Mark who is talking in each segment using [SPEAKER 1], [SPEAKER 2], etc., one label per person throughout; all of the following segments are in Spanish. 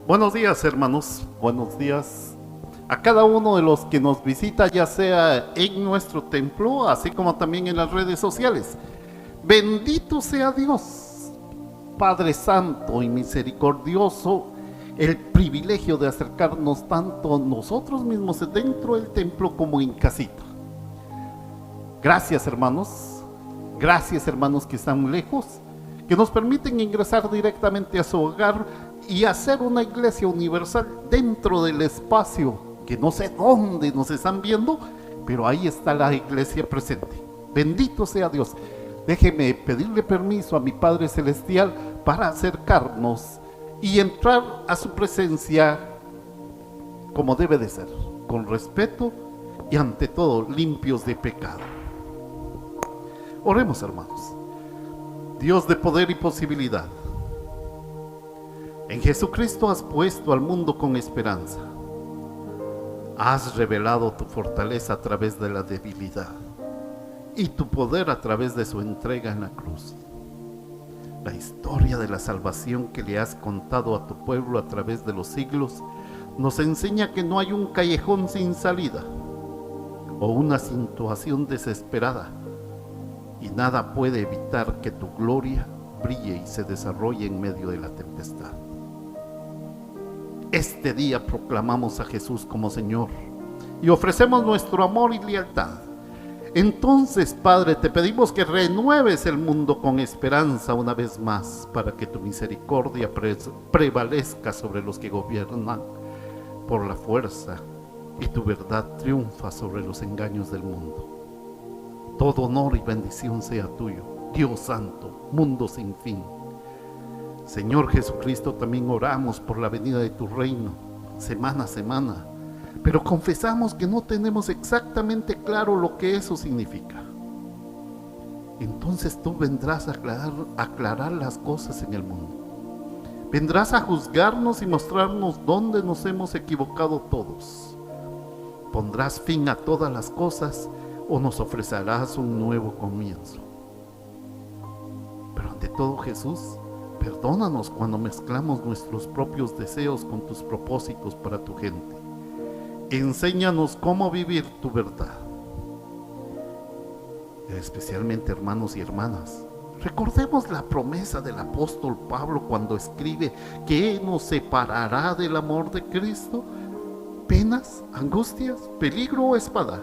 [SPEAKER 1] Buenos días, hermanos, buenos días a cada uno de los que nos visita, ya sea en nuestro templo, así como también en las redes sociales. Bendito sea Dios, Padre Santo y Misericordioso, el privilegio de acercarnos tanto nosotros mismos dentro del templo como en casita. Gracias, hermanos que están lejos, que nos permiten ingresar directamente a su hogar y hacer una iglesia universal dentro del espacio, que no sé dónde nos están viendo, pero ahí está la iglesia presente. Bendito sea Dios. Déjeme pedirle permiso a mi Padre Celestial para acercarnos y entrar a su presencia como debe de ser, con respeto y ante todo limpios de pecado. Oremos, hermanos. Dios de poder y posibilidad, en Jesucristo has puesto al mundo con esperanza. Has revelado tu fortaleza a través de la debilidad y tu poder a través de su entrega en la cruz. La historia de la salvación que le has contado a tu pueblo a través de los siglos nos enseña que no hay un callejón sin salida o una situación desesperada, y nada puede evitar que tu gloria brille y se desarrolle en medio de la tempestad. Este día proclamamos a Jesús como Señor y ofrecemos nuestro amor y lealtad. Entonces, Padre, te pedimos que renueves el mundo con esperanza una vez más, para que tu misericordia prevalezca sobre los que gobiernan por la fuerza y tu verdad triunfa sobre los engaños del mundo. Todo honor y bendición sea tuyo, Dios Santo, mundo sin fin. Señor Jesucristo, también oramos por la venida de tu reino, semana a semana, pero confesamos que no tenemos exactamente claro lo que eso significa. Entonces tú vendrás a aclarar las cosas en el mundo. Vendrás a juzgarnos y mostrarnos dónde nos hemos equivocado todos. Pondrás fin a todas las cosas o nos ofrecerás un nuevo comienzo. Pero ante todo, Jesús, perdónanos cuando mezclamos nuestros propios deseos con tus propósitos para tu gente. Enséñanos cómo vivir tu verdad. Especialmente, hermanos y hermanas, recordemos la promesa del apóstol Pablo cuando escribe: ¿qué nos separará del amor de Cristo? ¿Penas, angustias, peligro o espada?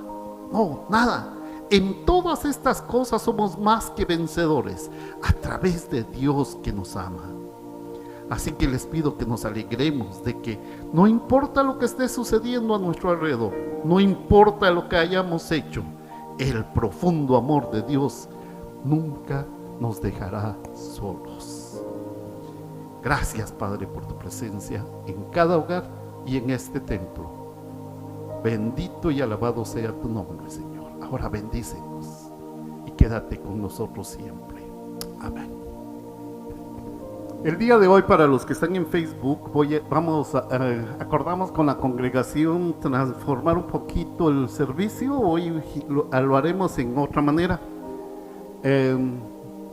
[SPEAKER 1] No, nada. En todas estas cosas somos más que vencedores a través de Dios que nos ama. Así que les pido que nos alegremos de que no importa lo que esté sucediendo a nuestro alrededor, no importa lo que hayamos hecho, el profundo amor de Dios nunca nos dejará solos. Gracias, Padre, por tu presencia en cada hogar y en este templo. Bendito y alabado sea tu nombre, Señor. Ahora bendícenos y quédate con nosotros siempre. Amén. El día de hoy, para los que están en Facebook, acordamos con la congregación transformar un poquito el servicio. Hoy lo haremos en otra manera,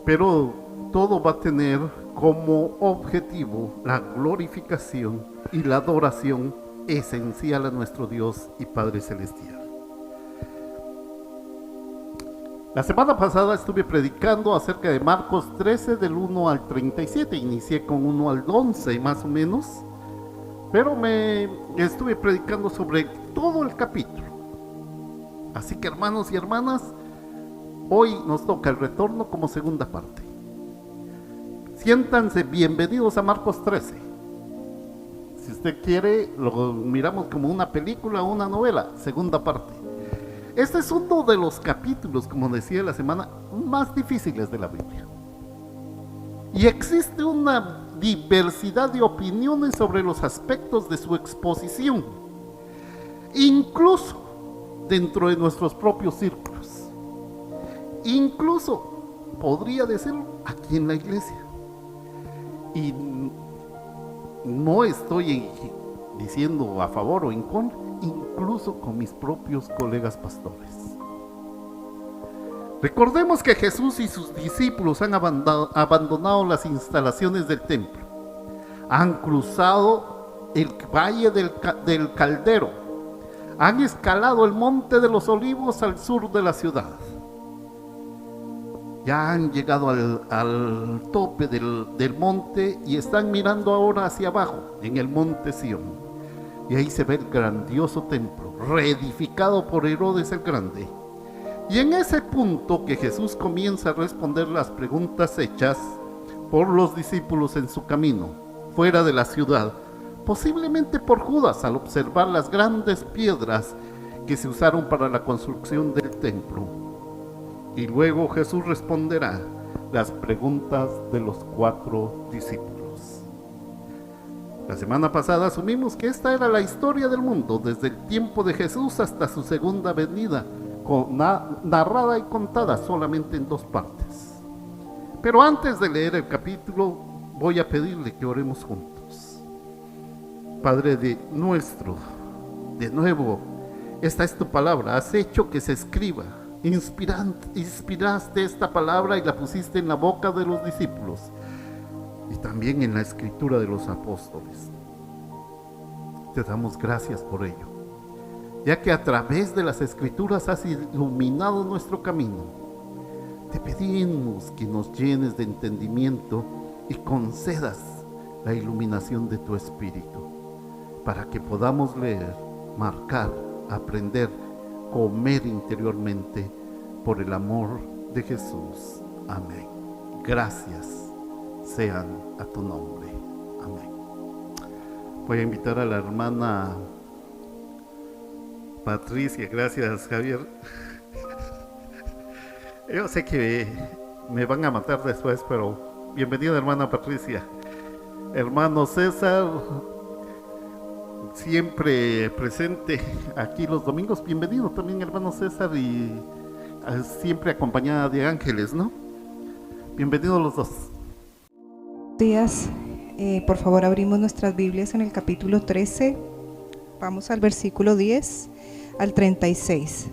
[SPEAKER 1] pero todo va a tener como objetivo la glorificación y la adoración esencial a nuestro Dios y Padre Celestial. La semana pasada estuve predicando acerca de Marcos 13 del 1 al 37, inicié con 1 al 11 más o menos, pero me estuve predicando sobre todo el capítulo. Así que, hermanos y hermanas, hoy nos toca el retorno como segunda parte. Siéntanse bienvenidos a Marcos 13. Si usted quiere, lo miramos como una película o una novela, segunda parte. Este es uno de los capítulos, como decía la semana, más difíciles de la Biblia. Y existe una diversidad de opiniones sobre los aspectos de su exposición, incluso dentro de nuestros propios círculos. Incluso, podría decirlo, aquí en la iglesia. Y no estoy diciendo a favor o en contra, incluso con mis propios colegas pastores. Recordemos que Jesús y sus discípulos han abandonado las instalaciones del templo, han cruzado el valle del Caldero. Han escalado el monte de los Olivos al sur de la ciudad. Ya han llegado al tope del monte y están mirando ahora hacia abajo, en el monte Sión. Y ahí se ve el grandioso templo, reedificado por Herodes el Grande. Y en ese punto que Jesús comienza a responder las preguntas hechas por los discípulos en su camino, fuera de la ciudad, posiblemente por Judas al observar las grandes piedras que se usaron para la construcción del templo. Y luego Jesús responderá las preguntas de los 4 discípulos. La semana pasada asumimos que esta era la historia del mundo, desde el tiempo de Jesús hasta su segunda venida, narrada y contada solamente en 2 partes. Pero antes de leer el capítulo, voy a pedirle que oremos juntos. Padre de nuestro, de nuevo, esta es tu palabra, has hecho que se escriba. Inspiraste esta palabra y la pusiste en la boca de los discípulos y también en la escritura de los apóstoles. Te damos gracias por ello, ya que a través de las escrituras has iluminado nuestro camino. Te pedimos que nos llenes de entendimiento y concedas la iluminación de tu espíritu, para que podamos leer, marcar, aprender, comer interiormente por el amor de Jesús. Amén. Gracias sean a tu nombre. Amén. Voy a invitar a la hermana Patricia. Gracias, Javier. Yo sé que me van a matar después, pero bienvenida, hermana Patricia. Hermano César, siempre presente aquí los domingos. Bienvenido también, hermano César, y siempre acompañada de ángeles, ¿no? Bienvenidos los dos.
[SPEAKER 2] Buenos días. Por favor, abrimos nuestras Biblias en el capítulo 13. Vamos al versículo 10 al 36.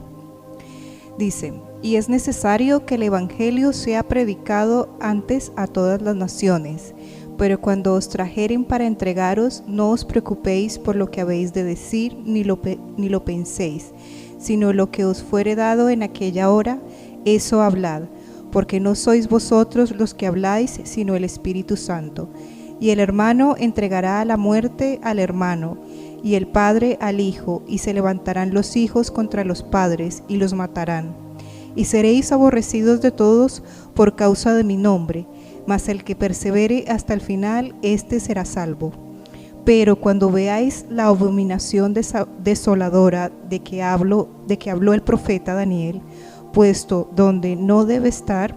[SPEAKER 2] Dice: y es necesario que el Evangelio sea predicado antes a todas las naciones, pero cuando os trajeren para entregaros, no os preocupéis por lo que habéis de decir, ni lo penséis, sino lo que os fuere dado en aquella hora, eso hablad, porque no sois vosotros los que habláis, sino el Espíritu Santo. Y el hermano entregará a la muerte al hermano, y el padre al hijo, y se levantarán los hijos contra los padres, y los matarán. Y seréis aborrecidos de todos por causa de mi nombre, mas el que persevere hasta el final, éste será salvo. Pero cuando veáis la abominación desoladora de que habló el profeta Daniel, puesto donde no debe estar,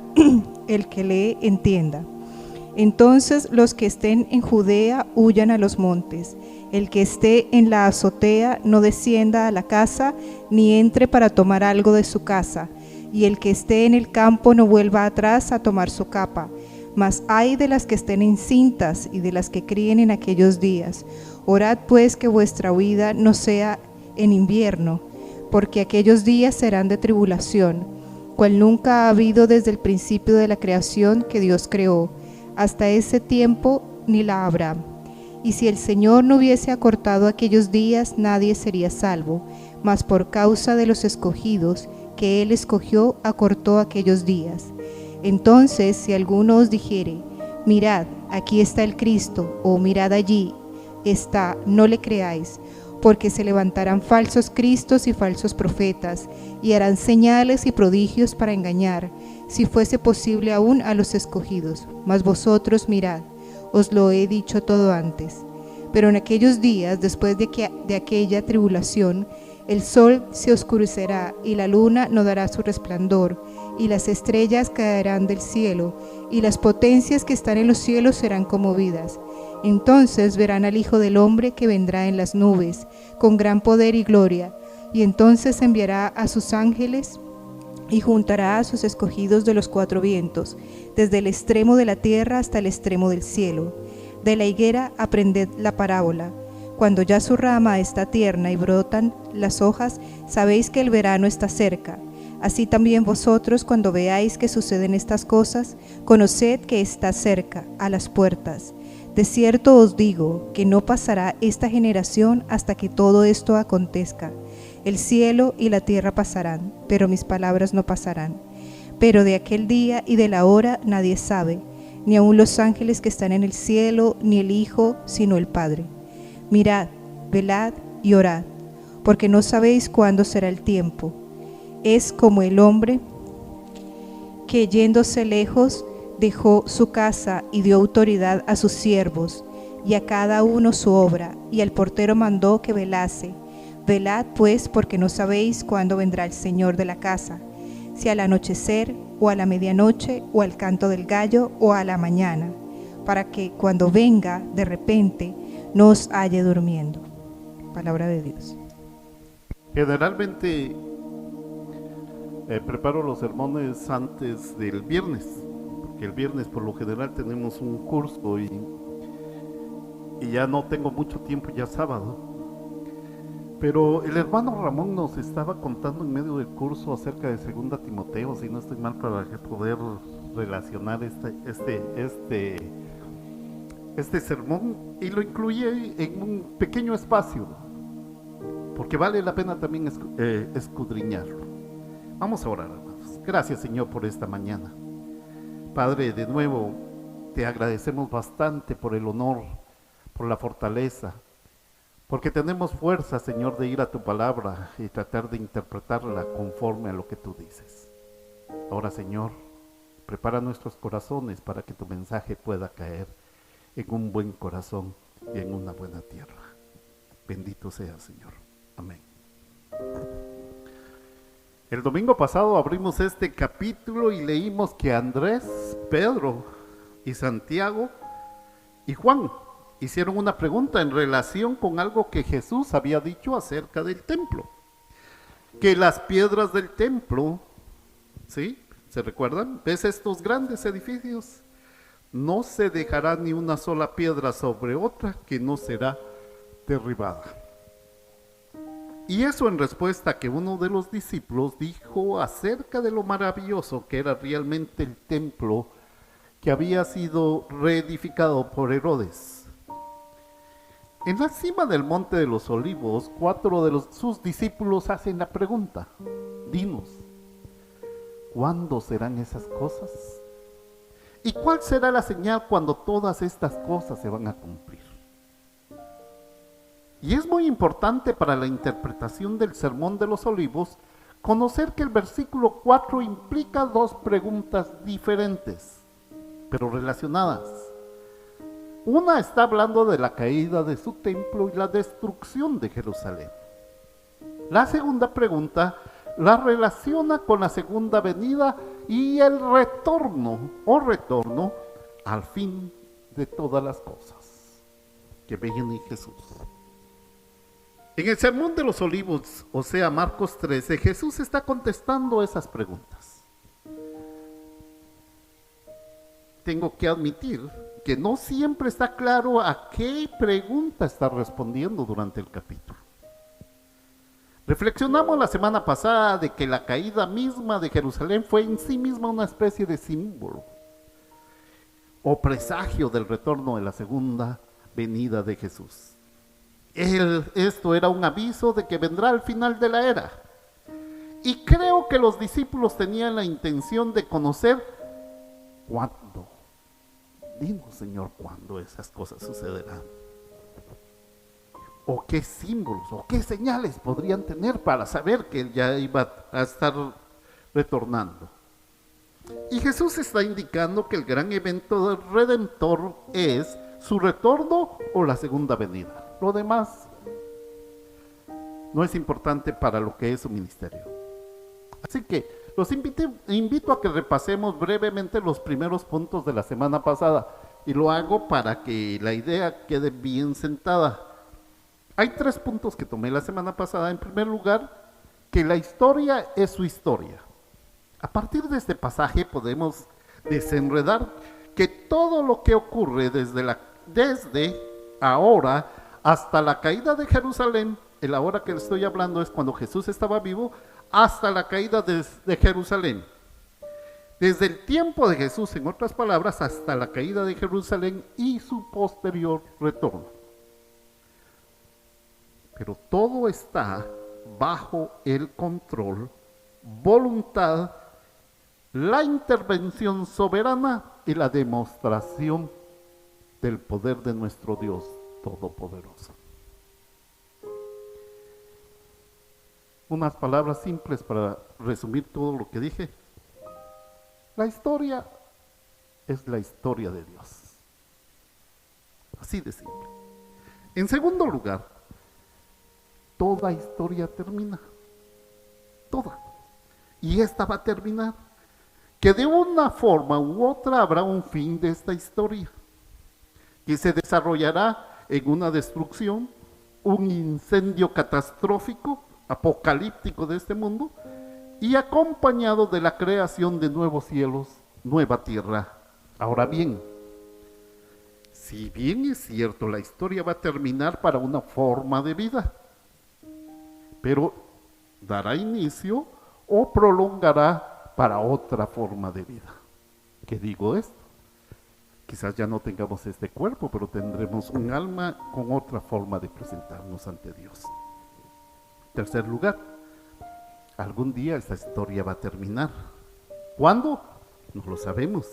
[SPEAKER 2] el que lee entienda. Entonces los que estén en Judea huyan a los montes, el que esté en la azotea no descienda a la casa, ni entre para tomar algo de su casa, y el que esté en el campo no vuelva atrás a tomar su capa. Mas ay de las que estén encintas y de las que críen en aquellos días. Orad pues que vuestra huida no sea en invierno, porque aquellos días serán de tribulación, cual nunca ha habido desde el principio de la creación que Dios creó, hasta ese tiempo ni la habrá. Y si el Señor no hubiese acortado aquellos días, nadie sería salvo, mas por causa de los escogidos que Él escogió, acortó aquellos días. Entonces, si alguno os dijere, mirad, aquí está el Cristo, o mirad allí está, no le creáis, porque se levantarán falsos cristos y falsos profetas, y harán señales y prodigios para engañar, si fuese posible aún a los escogidos. Mas vosotros mirad, os lo he dicho todo antes. Pero en aquellos días, después de aquella tribulación, el sol se oscurecerá, y la luna no dará su resplandor, y las estrellas caerán del cielo, y las potencias que están en los cielos serán conmovidas. Entonces verán al Hijo del Hombre que vendrá en las nubes, con gran poder y gloria, y entonces enviará a sus ángeles y juntará a sus escogidos de los 4 vientos, desde el extremo de la tierra hasta el extremo del cielo. De la higuera aprended la parábola. Cuando ya su rama está tierna y brotan las hojas, sabéis que el verano está cerca. Así también vosotros, cuando veáis que suceden estas cosas, conoced que está cerca, a las puertas. De cierto os digo que no pasará esta generación hasta que todo esto acontezca. El cielo y la tierra pasarán, pero mis palabras no pasarán. Pero de aquel día y de la hora nadie sabe, ni aun los ángeles que están en el cielo, ni el Hijo, sino el Padre. Mirad, velad y orad, porque no sabéis cuándo será el tiempo. Es como el hombre que yéndose lejos dejó su casa y dio autoridad a sus siervos, y a cada uno su obra, y al portero mandó que velase. Velad pues, porque no sabéis cuándo vendrá el Señor de la casa, si al anochecer, o a la medianoche, o al canto del gallo, o a la mañana, para que cuando venga de repente no os halle durmiendo. Palabra de Dios.
[SPEAKER 1] Generalmente preparo los sermones antes del viernes, porque el viernes por lo general tenemos un curso y ya no tengo mucho tiempo, ya sábado. Pero el hermano Ramón nos estaba contando en medio del curso acerca de 2 Timoteo, si no estoy mal, para poder relacionar este sermón, y lo incluye en un pequeño espacio, porque vale la pena también escudriñarlo. Vamos a orar, hermanos. Gracias, Señor, por esta mañana. Padre, de nuevo te agradecemos bastante por el honor, por la fortaleza, porque tenemos fuerza, Señor, de ir a tu palabra y tratar de interpretarla conforme a lo que tú dices. Ahora, Señor, prepara nuestros corazones para que tu mensaje pueda caer en un buen corazón y en una buena tierra. Bendito sea, Señor. Amén. El domingo pasado abrimos este capítulo y leímos que Andrés, Pedro y Santiago y Juan hicieron una pregunta en relación con algo que Jesús había dicho acerca del templo. Que las piedras del templo, ¿sí? ¿Se recuerdan? ¿Ves estos grandes edificios? No se dejará ni una sola piedra sobre otra que no será derribada. Y eso en respuesta a que uno de los discípulos dijo acerca de lo maravilloso que era realmente el templo que había sido reedificado por Herodes. En la cima del Monte de los Olivos, 4 de sus discípulos hacen la pregunta: dinos, ¿cuándo serán esas cosas? ¿Y cuál será la señal cuando todas estas cosas se van a cumplir? Y es muy importante para la interpretación del Sermón de los Olivos conocer que el versículo 4 implica 2 preguntas diferentes, pero relacionadas. Una está hablando de la caída de su templo y la destrucción de Jerusalén. La segunda pregunta la relaciona con la segunda venida y el retorno al fin de todas las cosas, que viene Jesús. En el Sermón de los Olivos, o sea, Marcos 13, Jesús está contestando esas preguntas. Tengo que admitir que no siempre está claro a qué pregunta está respondiendo durante el capítulo. Reflexionamos la semana pasada de que la caída misma de Jerusalén fue en sí misma una especie de símbolo o presagio del retorno de la segunda venida de Jesús. Esto era un aviso de que vendrá al final de la era. Y creo que los discípulos tenían la intención de conocer cuándo. Dinos, Señor, cuándo esas cosas sucederán. O qué símbolos, o qué señales podrían tener para saber que Él ya iba a estar retornando. Y Jesús está indicando que el gran evento del Redentor es su retorno o la segunda venida. Lo demás no es importante para lo que es su ministerio. Así que los invito a que repasemos brevemente los primeros puntos de la semana pasada, y lo hago para que la idea quede bien sentada. Hay 3 puntos que tomé la semana pasada. En primer lugar, que la historia es su historia. A partir de este pasaje podemos desenredar que todo lo que ocurre desde ahora hasta la caída de Jerusalén, el ahora que estoy hablando es cuando Jesús estaba vivo, hasta la caída de Jerusalén, Desde el tiempo de Jesús, en otras palabras, hasta la caída de Jerusalén y su posterior retorno. Pero todo está bajo el control, voluntad, la intervención soberana y la demostración del poder de nuestro Dios Todopoderoso. Unas palabras simples para resumir todo lo que dije. La historia es la historia de Dios. Así de simple. En segundo lugar, toda historia termina. Toda. Y esta va a terminar. Que de una forma u otra habrá un fin de esta historia. Que se desarrollará en una destrucción, un incendio catastrófico, apocalíptico de este mundo, y acompañado de la creación de nuevos cielos, nueva tierra. Ahora bien, si bien es cierto, la historia va a terminar para una forma de vida, pero dará inicio o prolongará para otra forma de vida. ¿Qué digo esto? Quizás ya no tengamos este cuerpo, pero tendremos un alma con otra forma de presentarnos ante Dios. Tercer lugar, algún día esta historia va a terminar. ¿Cuándo? No lo sabemos.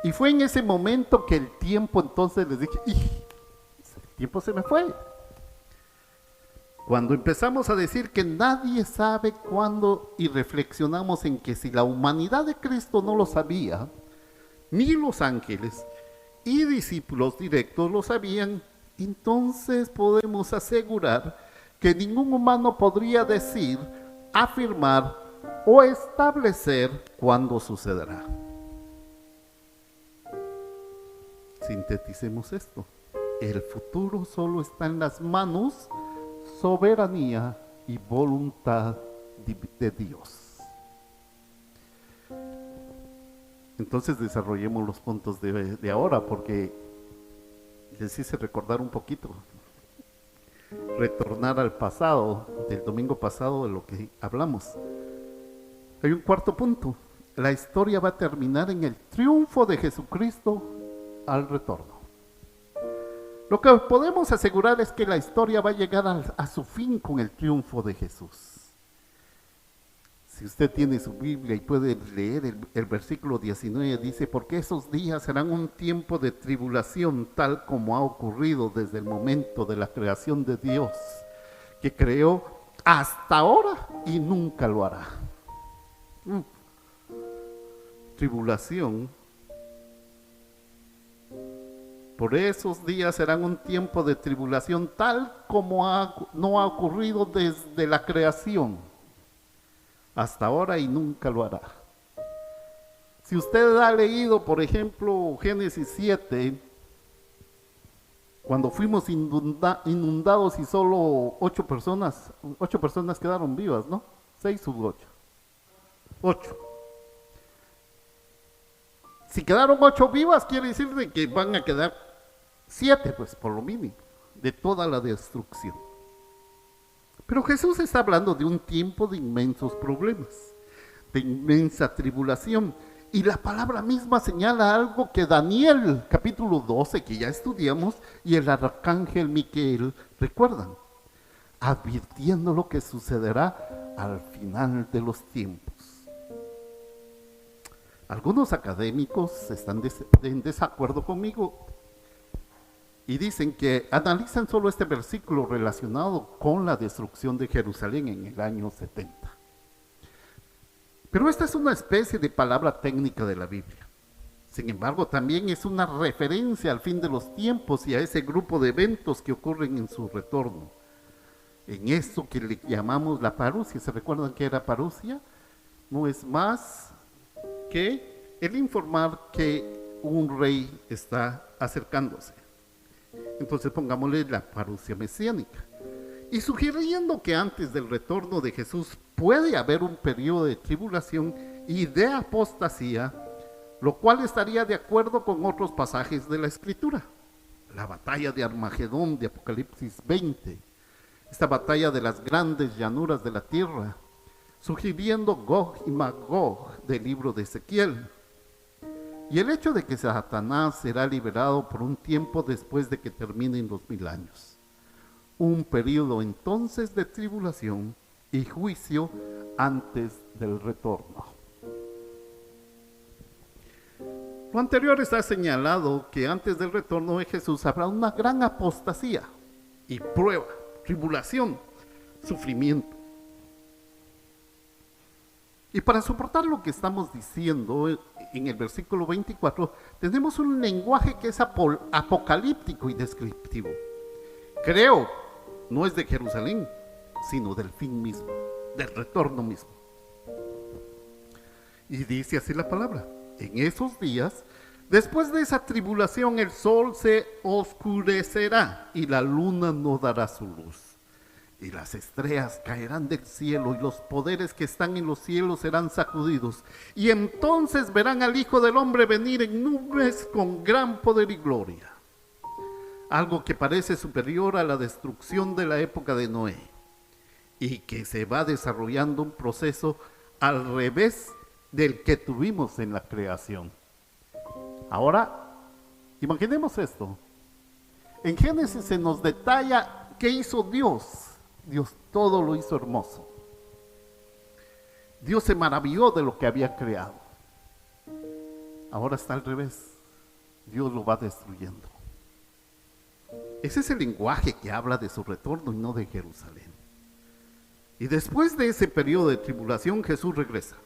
[SPEAKER 1] Y fue en ese momento que el tiempo, entonces les dije, el tiempo se me fue. Cuando empezamos a decir que nadie sabe cuándo y reflexionamos en que si la humanidad de Cristo no lo sabía, ni los ángeles y discípulos directos lo sabían, entonces podemos asegurar que ningún humano podría decir, afirmar o establecer cuándo sucederá. Sinteticemos esto. El futuro solo está en las manos, soberanía y voluntad de Dios. Entonces desarrollemos los puntos de ahora, porque les hice recordar un poquito, retornar al pasado, del domingo pasado de lo que hablamos. Hay un cuarto punto. La historia va a terminar en el triunfo de Jesucristo al retorno. Lo que podemos asegurar es que la historia va a llegar a su fin con el triunfo de Jesús. Si usted tiene su Biblia y puede leer el versículo 19, dice, porque esos días serán un tiempo de tribulación, tal como ha ocurrido desde el momento de la creación de Dios, que creó hasta ahora y nunca lo hará. Tribulación. Por esos días serán un tiempo de tribulación, tal como no ha ocurrido desde la creación hasta ahora y nunca lo hará. Si usted ha leído, por ejemplo, Génesis 7, cuando fuimos inundados y solo 8 personas quedaron vivas, ¿no? 6 u 8. 8. Si quedaron 8 vivas, quiere decir de que van a quedar 7, pues por lo mínimo, de toda la destrucción. Pero Jesús está hablando de un tiempo de inmensos problemas, de inmensa tribulación. Y la palabra misma señala algo que Daniel, capítulo 12, que ya estudiamos, y el arcángel Miquel recuerdan, advirtiendo lo que sucederá al final de los tiempos. Algunos académicos están en desacuerdo conmigo y dicen que analizan solo este versículo relacionado con la destrucción de Jerusalén en el año 70. Pero esta es una especie de palabra técnica de la Biblia. Sin embargo, también es una referencia al fin de los tiempos y a ese grupo de eventos que ocurren en su retorno. En eso que le llamamos la parusia. ¿Se recuerdan qué era parusia? No es más que el informar que un rey está acercándose. Entonces pongámosle la parusia mesiánica. Y sugiriendo que antes del retorno de Jesús puede haber un periodo de tribulación y de apostasía, lo cual estaría de acuerdo con otros pasajes de la Escritura. La batalla de Armagedón de Apocalipsis 20, esta batalla de las grandes llanuras de la tierra, sugiriendo Gog y Magog del libro de Ezequiel. Y el hecho de que Satanás será liberado por un tiempo después de que terminen los 1000 años. Un periodo entonces de tribulación y juicio antes del retorno. Lo anterior está señalado que antes del retorno de Jesús habrá una gran apostasía y prueba, tribulación, sufrimiento. Y para soportar lo que estamos diciendo en el versículo 24, tenemos un lenguaje que es apocalíptico y descriptivo. Creo, no es de Jerusalén, sino del fin mismo, del retorno mismo. Y dice así la palabra: en esos días, después de esa tribulación, el sol se oscurecerá y la luna no dará su luz. Y las estrellas caerán del cielo y los poderes que están en los cielos serán sacudidos. Y entonces verán al Hijo del Hombre venir en nubes con gran poder y gloria. Algo que parece superior a la destrucción de la época de Noé. Y que se va desarrollando un proceso al revés del que tuvimos en la creación. Ahora, imaginemos esto. En Génesis se nos detalla qué hizo Dios. Dios todo lo hizo hermoso. Dios se maravilló de lo que había creado. Ahora está al revés. Dios lo va destruyendo. Ese es el lenguaje que habla de su retorno y no de Jerusalén. Y después de ese periodo de tribulación, Jesús regresa.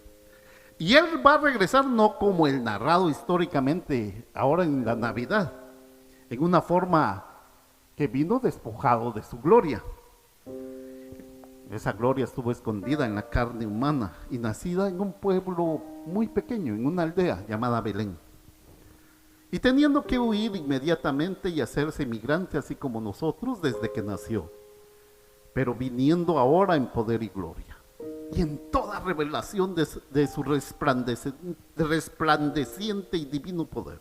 [SPEAKER 1] Y Él va a regresar no como el narrado históricamente ahora en la Navidad, en una forma que vino despojado de su gloria. Esa gloria estuvo escondida en la carne humana y nacida en un pueblo muy pequeño, en una aldea llamada Belén. Y teniendo que huir inmediatamente y hacerse migrante así como nosotros desde que nació, pero viniendo ahora en poder y gloria. Y en toda revelación de su resplandeciente y divino poder.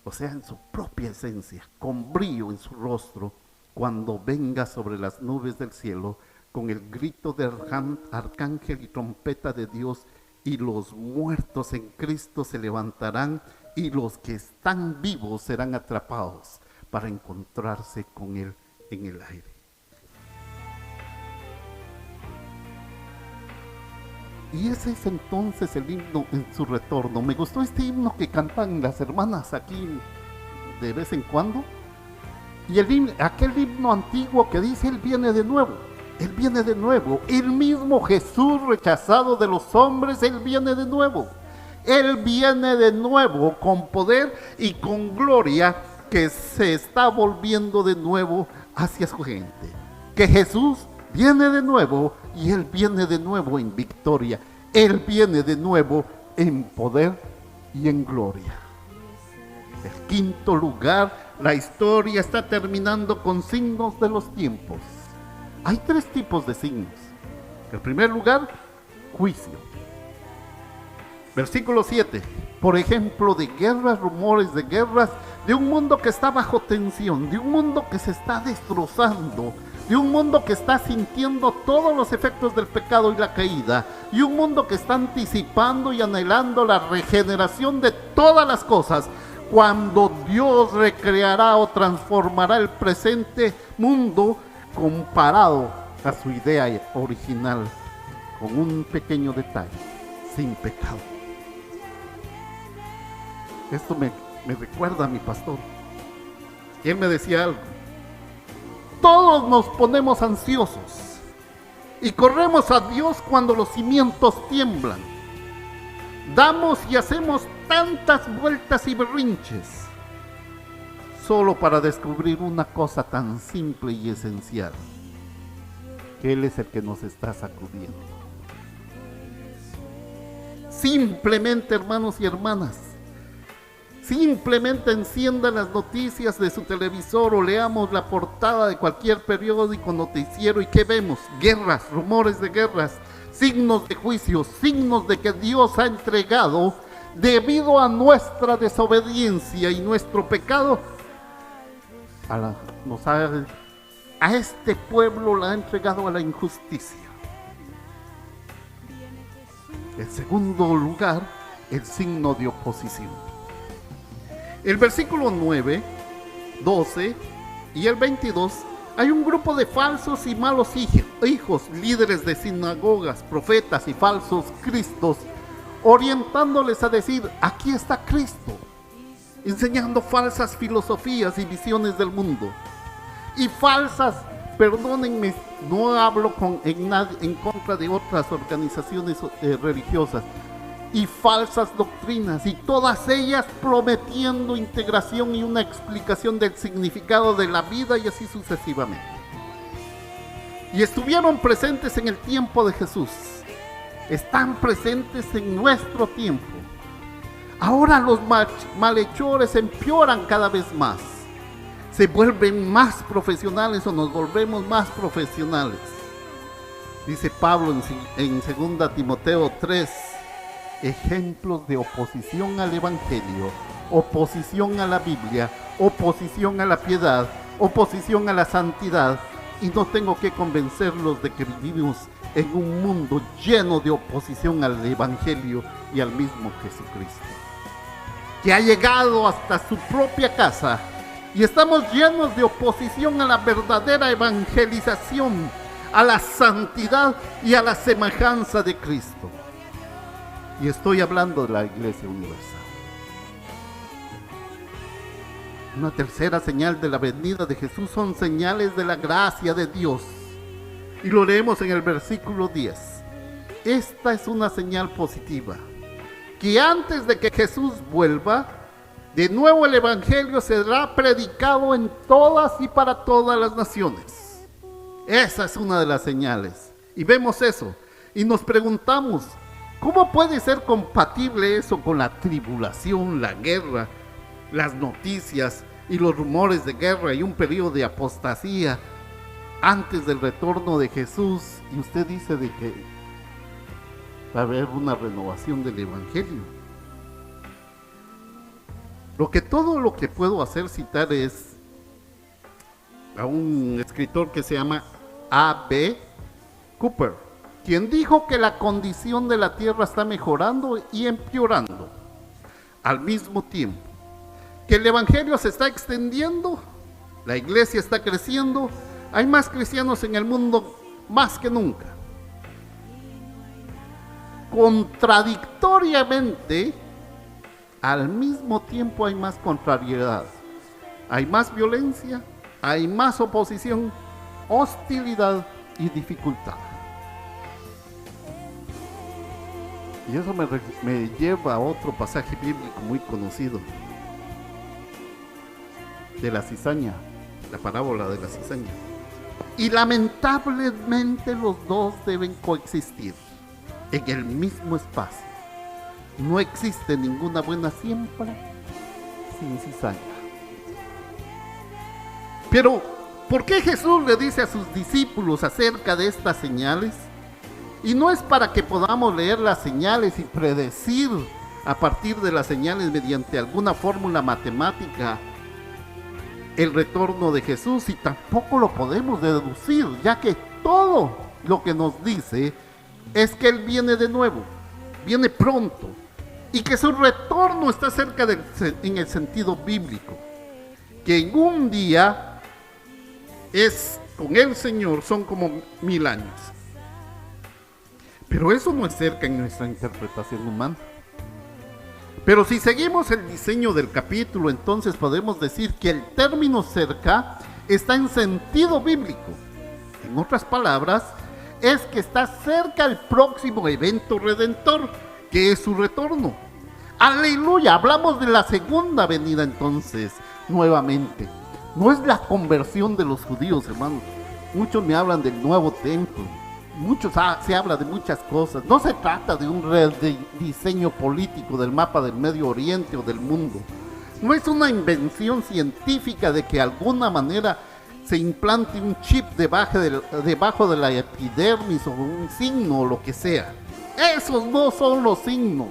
[SPEAKER 1] O sea, en su propia esencia, con brillo en su rostro, cuando venga sobre las nubes del cielo, con el grito de arcángel y trompeta de Dios, y los muertos en Cristo se levantarán, y los que están vivos serán atrapados para encontrarse con Él en el aire. Y ese es entonces el himno en su retorno. Me gustó este himno que cantan las hermanas aquí de vez en cuando. Y aquel himno antiguo que dice: Él viene de nuevo, Él viene de nuevo. El mismo Jesús rechazado de los hombres, Él viene de nuevo. Él viene de nuevo con poder y con gloria, que se está volviendo de nuevo hacia su gente. Que Jesús viene de nuevo y Él viene de nuevo en victoria. Él viene de nuevo en poder y en gloria. El quinto lugar, la historia está terminando con signos de los tiempos. Hay 3 tipos de signos. En primer lugar, juicio. Versículo 7. Por ejemplo, de guerras, rumores de guerras, de un mundo que está bajo tensión, de un mundo que se está destrozando, de un mundo que está sintiendo todos los efectos del pecado y la caída, y un mundo que está anticipando y anhelando la regeneración de todas las cosas, cuando Dios recreará o transformará el presente mundo comparado a su idea original, con un pequeño detalle: sin pecado. Esto me recuerda a mi pastor. Él me decía algo: todos nos ponemos ansiosos y corremos a Dios cuando los cimientos tiemblan. Damos y hacemos tantas vueltas y berrinches solo para descubrir una cosa tan simple y esencial: que Él es el que nos está sacudiendo. Simplemente, hermanos y hermanas, simplemente enciendan las noticias de su televisor o leamos la portada de cualquier periódico noticiero y ¿qué vemos? Guerras, rumores de guerras, signos de juicio, signos de que Dios ha entregado, debido a nuestra desobediencia y nuestro pecado, a este pueblo la ha entregado a la injusticia. En segundo lugar, el signo de oposición. El versículo 9, 12 y el 22, hay un grupo de falsos y malos hijos, líderes de sinagogas, profetas y falsos cristos, orientándoles a decir: aquí está Cristo, enseñando falsas filosofías y visiones del mundo. Y falsas, perdónenme, no hablo en contra de otras organizaciones religiosas, y falsas doctrinas, y todas ellas prometiendo integración y una explicación del significado de la vida, y así sucesivamente. Y estuvieron presentes en el tiempo de Jesús, están presentes en nuestro tiempo. Ahora los malhechores empeoran cada vez más, se vuelven más profesionales, o nos volvemos más profesionales. Dice Pablo en 2 Timoteo 3, ejemplos de oposición al Evangelio, oposición a la Biblia, oposición a la piedad, oposición a la santidad, y no tengo que convencerlos de que vivimos en un mundo lleno de oposición al Evangelio y al mismo Jesucristo, que ha llegado hasta su propia casa, y estamos llenos de oposición a la verdadera evangelización, a la santidad y a la semejanza de Cristo. Y estoy hablando de la Iglesia Universal. Una tercera señal de la venida de Jesús son señales de la gracia de Dios. Y lo leemos en el versículo 10. Esta es una señal positiva, que antes de que Jesús vuelva, de nuevo el Evangelio será predicado en todas y para todas las naciones. Esa es una de las señales. Y vemos eso. Y nos preguntamos, ¿cómo puede ser compatible eso con la tribulación, la guerra, las noticias y los rumores de guerra y un periodo de apostasía antes del retorno de Jesús? Y usted dice de que va a haber una renovación del Evangelio. Todo lo que puedo hacer citar es a un escritor que se llama A.B. Cooper, quien dijo que la condición de la tierra está mejorando y empeorando al mismo tiempo, que el Evangelio se está extendiendo, la iglesia está creciendo, hay más cristianos en el mundo más que nunca. Contradictoriamente, al mismo tiempo hay más contrariedad, hay más violencia, hay más oposición, hostilidad y dificultad. Y eso me lleva a otro pasaje bíblico muy conocido, de la cizaña, la parábola de la cizaña. Y lamentablemente los dos deben coexistir en el mismo espacio. No existe ninguna buena siembra sin cizaña. Pero, ¿por qué Jesús le dice a sus discípulos acerca de estas señales? Y no es para que podamos leer las señales y predecir a partir de las señales mediante alguna fórmula matemática el retorno de Jesús, y tampoco lo podemos deducir, ya que todo lo que nos dice es que Él viene de nuevo, viene pronto, y que su retorno está cerca en el sentido bíblico, que en un día es con el Señor son como 1000 años. Pero eso no es cerca en nuestra interpretación humana. Pero si seguimos el diseño del capítulo, entonces podemos decir que el término cerca está en sentido bíblico. En otras palabras, es que está cerca el próximo evento redentor, que es su retorno. Aleluya, hablamos de la segunda venida entonces, nuevamente. No es la conversión de los judíos, hermanos. Muchos me hablan del nuevo templo. Se habla de muchas cosas. No se trata de un rediseño político del mapa del Medio Oriente o del mundo. No es una invención científica de que de alguna manera se implante un chip debajo de la epidermis o un signo o lo que sea. Esos no son los signos.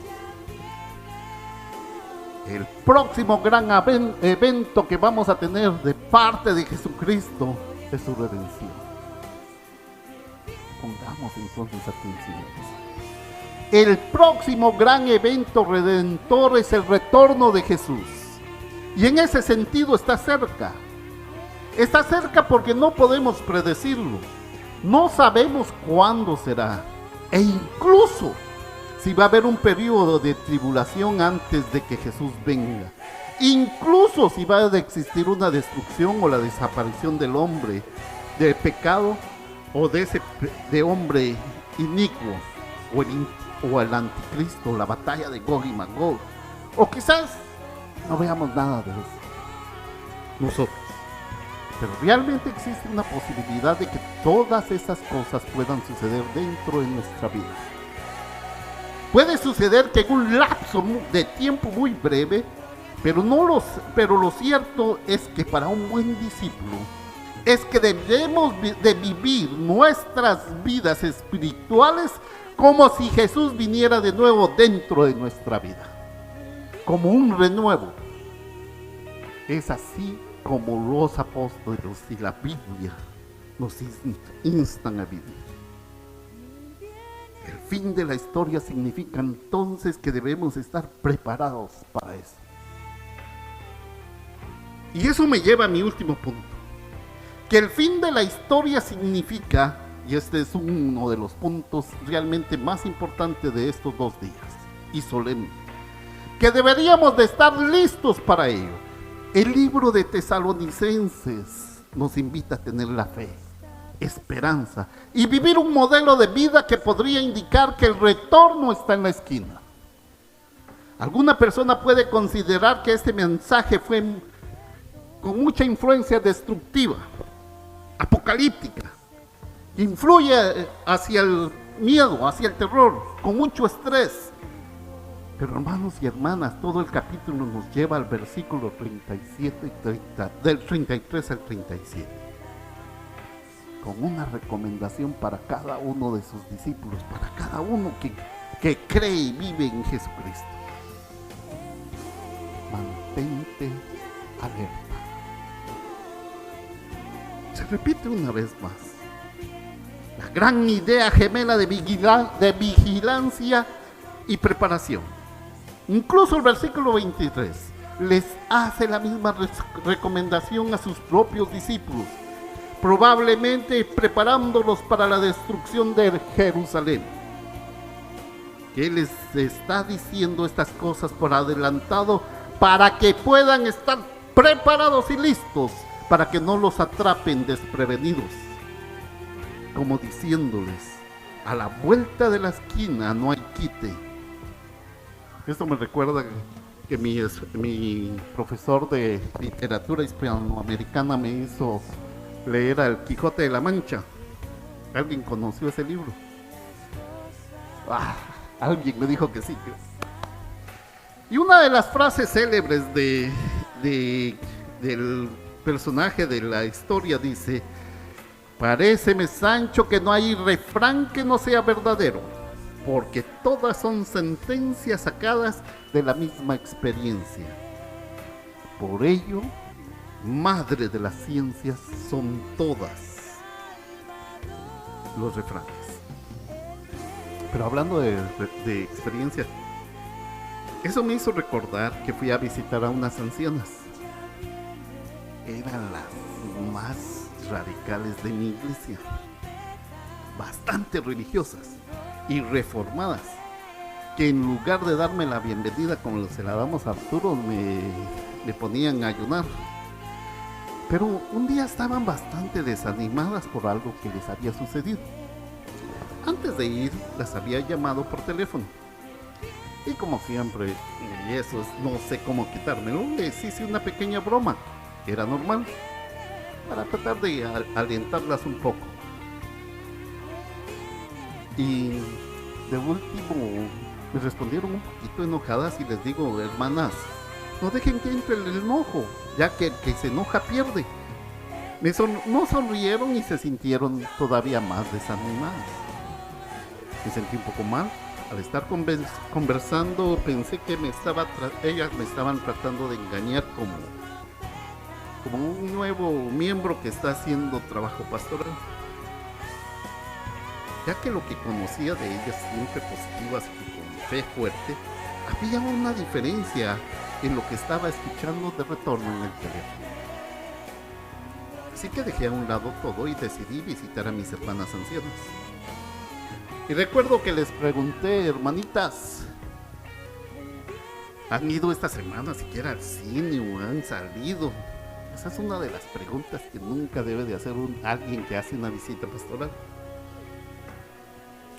[SPEAKER 1] El próximo gran evento que vamos a tener de parte de Jesucristo es su redención. Pongamos entonces atención. El próximo gran evento redentor es el retorno de Jesús. Y en ese sentido está cerca. Está cerca porque no podemos predecirlo. No sabemos cuándo será. E incluso si va a haber un periodo de tribulación antes de que Jesús venga. Incluso si va a existir una destrucción o la desaparición del hombre, de pecado o de hombre inicuo o el anticristo, la batalla de Gog y Magog. O quizás no veamos nada de eso nosotros. Pero realmente existe una posibilidad de que todas esas cosas puedan suceder dentro de nuestra vida. Puede suceder que en un lapso de tiempo muy breve, pero lo cierto es que para un buen discípulo es que debemos de vivir nuestras vidas espirituales como si Jesús viniera de nuevo dentro de nuestra vida, como un renuevo. Es así como los apóstoles y la Biblia nos instan a vivir. El fin de la historia significa entonces que debemos estar preparados para eso. Y eso me lleva a mi último punto, que el fin de la historia significa, y este es uno de los puntos realmente más importantes de estos 2 días, y solemne, que deberíamos de estar listos para ello. El libro de Tesalonicenses nos invita a tener la fe, esperanza y vivir un modelo de vida que podría indicar que el retorno está en la esquina. Alguna persona puede considerar que este mensaje fue con mucha influencia destructiva, apocalíptica, influye hacia el miedo, hacia el terror, con mucho estrés. Pero hermanos y hermanas, todo el capítulo nos lleva al versículo 37 y 30, del 33 al 37, con una recomendación para cada uno de sus discípulos, para cada uno que cree y vive en Jesucristo. Mantente alerta. Se repite una vez más la gran idea gemela de vigilancia y preparación. Incluso el versículo 23 les hace la misma recomendación a sus propios discípulos, probablemente preparándolos para la destrucción de Jerusalén. Que les está diciendo estas cosas por adelantado para que puedan estar preparados y listos, para que no los atrapen desprevenidos, como diciéndoles: a la vuelta de la esquina no hay quite. Esto me recuerda que mi profesor de literatura hispanoamericana me hizo leer El Quijote de la Mancha. ¿Alguien conoció ese libro? Alguien me dijo que sí. Y una de las frases célebres del personaje de la historia dice: paréceme, Sancho, que no hay refrán que no sea verdadero, porque todas son sentencias sacadas de la misma experiencia. Por ello, madre de las ciencias son todas los refranes. Pero hablando de experiencias, eso me hizo recordar que fui a visitar a unas ancianas. Eran las más radicales de mi iglesia, bastante religiosas y reformadas, que en lugar de darme la bienvenida como se la damos a Arturo, me ponían a ayunar. Pero un día estaban bastante desanimadas por algo que les había sucedido. Antes de ir, las había llamado por teléfono. Y como siempre, y eso es, no sé cómo quitármelo, les hice una pequeña broma. Era normal, para tratar de alentarlas un poco. Y de último me respondieron un poquito enojadas y les digo: hermanas, no dejen que entre el enojo, ya que el que se enoja pierde. No sonrieron y se sintieron todavía más desanimadas. Me sentí un poco mal. Al estar conversando, pensé que ellas me estaban tratando de engañar como un nuevo miembro que está haciendo trabajo pastoral. ya que lo que conocía de ellas, siempre positivas y con fe fuerte, había una diferencia en lo que estaba escuchando de retorno en el teléfono. Así que dejé a un lado todo y decidí visitar a mis hermanas ancianas. Y recuerdo que les pregunté: hermanitas, ¿han ido esta semana siquiera al cine o han salido? Esa es una de las preguntas que nunca debe de hacer alguien que hace una visita pastoral.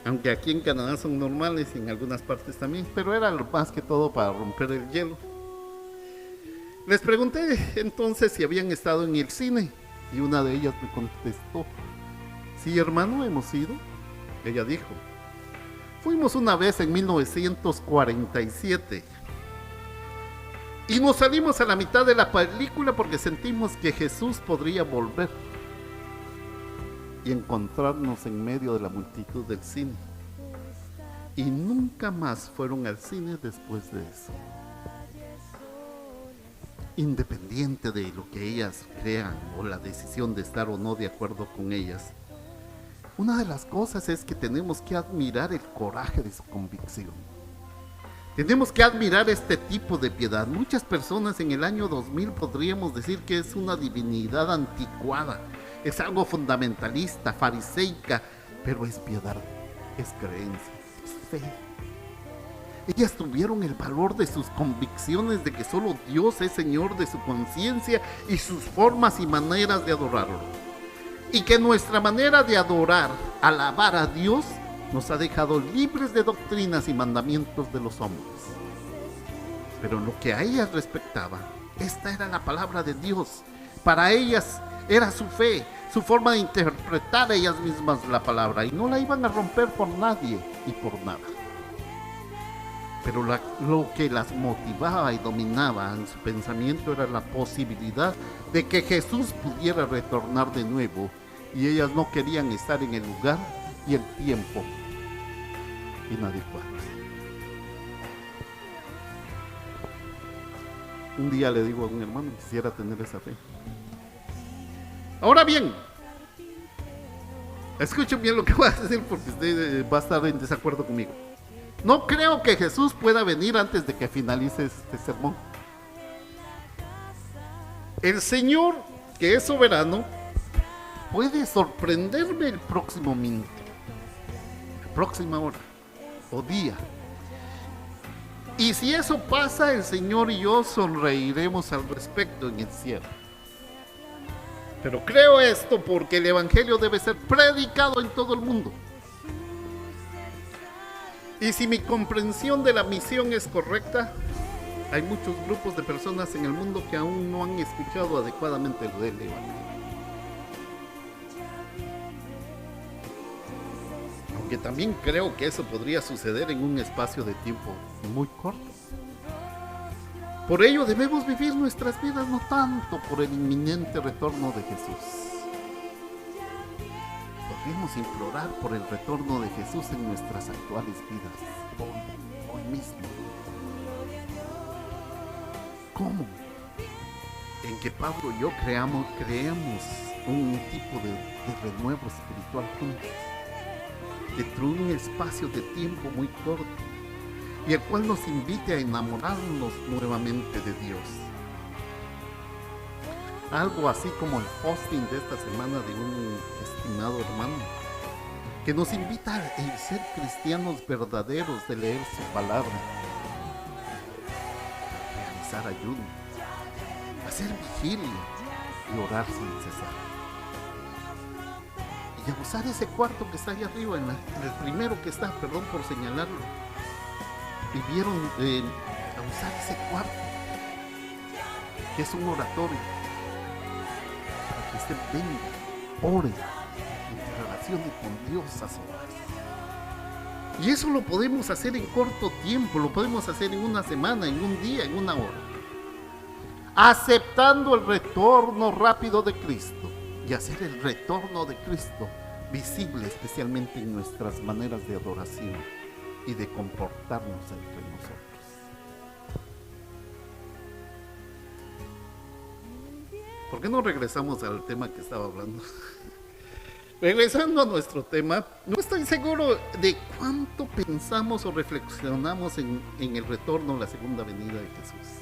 [SPEAKER 1] Aunque aquí en Canadá son normales y en algunas partes también, pero era lo más que todo para romper el hielo. Les pregunté entonces si habían estado en el cine y una de ellas me contestó: sí, hermano, hemos ido. Ella dijo: fuimos una vez en 1947 y nos salimos a la mitad de la película porque sentimos que Jesús podría volver y encontrarnos en medio de la multitud del cine. Y nunca más fueron al cine después de eso. Independiente de lo que ellas crean o la decisión de estar o no de acuerdo con ellas, una de las cosas es que tenemos que admirar el coraje de su convicción. Tenemos que admirar este tipo de piedad. Muchas personas en el año 2000 podríamos decir que es una divinidad anticuada, es algo fundamentalista, fariseica, pero es piedad, es creencia, es fe. Ellas tuvieron el valor de sus convicciones de que solo Dios es Señor de su conciencia y sus formas y maneras de adorarlo. Y que nuestra manera de adorar, alabar a Dios, nos ha dejado libres de doctrinas y mandamientos de los hombres. Pero en lo que a ellas respectaba, esta era la palabra de Dios. Para ellas era su fe, su forma de interpretar ellas mismas la palabra, y no la iban a romper por nadie y por nada. Pero lo que las motivaba y dominaba en su pensamiento era la posibilidad de que Jesús pudiera retornar de nuevo, y ellas no querían estar en el lugar y el tiempo inadecuados. Un día le digo a un hermano: quisiera tener esa fe. Ahora bien, escuchen bien lo que voy a decir porque usted va a estar en desacuerdo conmigo. No creo que Jesús pueda venir antes de que finalice este sermón. El Señor, que es soberano, puede sorprenderme el próximo minuto, la próxima hora o día. Y si eso pasa, el Señor y yo sonreiremos al respecto en el cielo. Pero creo esto porque el Evangelio debe ser predicado en todo el mundo. Y si mi comprensión de la misión es correcta, hay muchos grupos de personas en el mundo que aún no han escuchado adecuadamente el Evangelio. Aunque también creo que eso podría suceder en un espacio de tiempo muy corto. Por ello debemos vivir nuestras vidas no tanto por el inminente retorno de Jesús. Podríamos implorar por el retorno de Jesús en nuestras actuales vidas, hoy mismo. ¿Cómo? En que Pablo y yo creamos un tipo de renuevo espiritual juntos, dentro de un espacio de tiempo muy corto, y el cual nos invite a enamorarnos nuevamente de Dios. Algo así como el posting de esta semana de un estimado hermano, que nos invita a ser cristianos verdaderos, de leer su palabra, realizar ayuno, hacer vigilia y orar sin cesar. Y a usar ese cuarto que está ahí arriba, el primero que está, perdón por señalarlo, y vieron a usar ese cuarto, que es un oratorio, para que usted venga, ore, y se relacione con Dios a solas. Y eso lo podemos hacer en corto tiempo, lo podemos hacer en una semana, en un día, en una hora, aceptando el retorno rápido de Cristo, y hacer el retorno de Cristo visible especialmente en nuestras maneras de adoración y de comportarnos entre nosotros. ¿Por qué no regresamos al tema que estaba hablando? Regresando a nuestro tema, no estoy seguro de cuánto pensamos o reflexionamos en el retorno, la segunda venida de Jesús.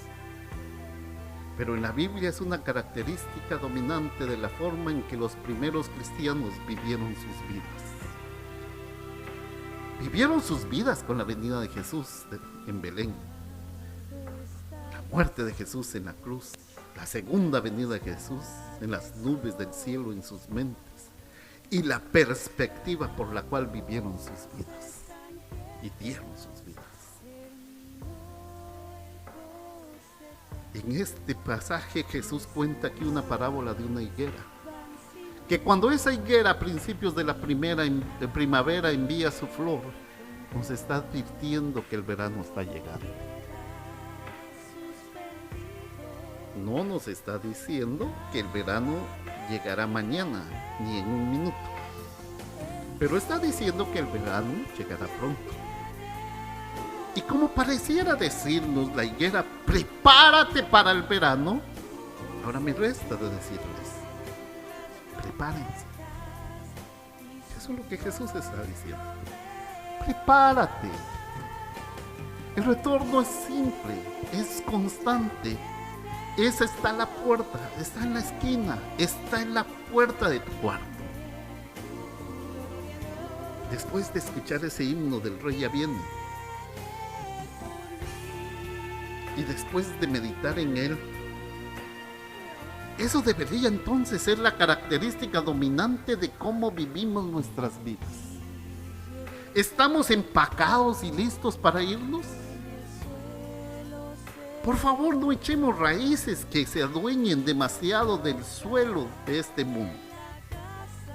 [SPEAKER 1] Pero en la Biblia es una característica dominante de la forma en que los primeros cristianos vivieron sus vidas. Vivieron sus vidas con la venida de Jesús en Belén, la muerte de Jesús en la cruz, la segunda venida de Jesús en las nubes del cielo en sus mentes, y la perspectiva por la cual vivieron sus vidas y dieron sus vidas. En este pasaje Jesús cuenta aquí una parábola de una higuera, que cuando esa higuera a principios de la primavera envía su flor, nos está advirtiendo que el verano está llegando. No nos está diciendo que el verano llegará mañana, ni en un minuto, pero está diciendo que el verano llegará pronto. Y como pareciera decirnos la higuera, prepárate para el verano, ahora me resta de decirles, prepárense. Eso es lo que Jesús está diciendo. Prepárate. El retorno es simple, es constante. Esa está a la puerta, está en la esquina, está en la puerta de tu cuarto. Después de escuchar ese himno del Rey ya viene, y después de meditar en él, eso debería entonces ser la característica dominante de cómo vivimos nuestras vidas. ¿Estamos empacados y listos para irnos? Por favor, no echemos raíces que se adueñen demasiado del suelo de este mundo.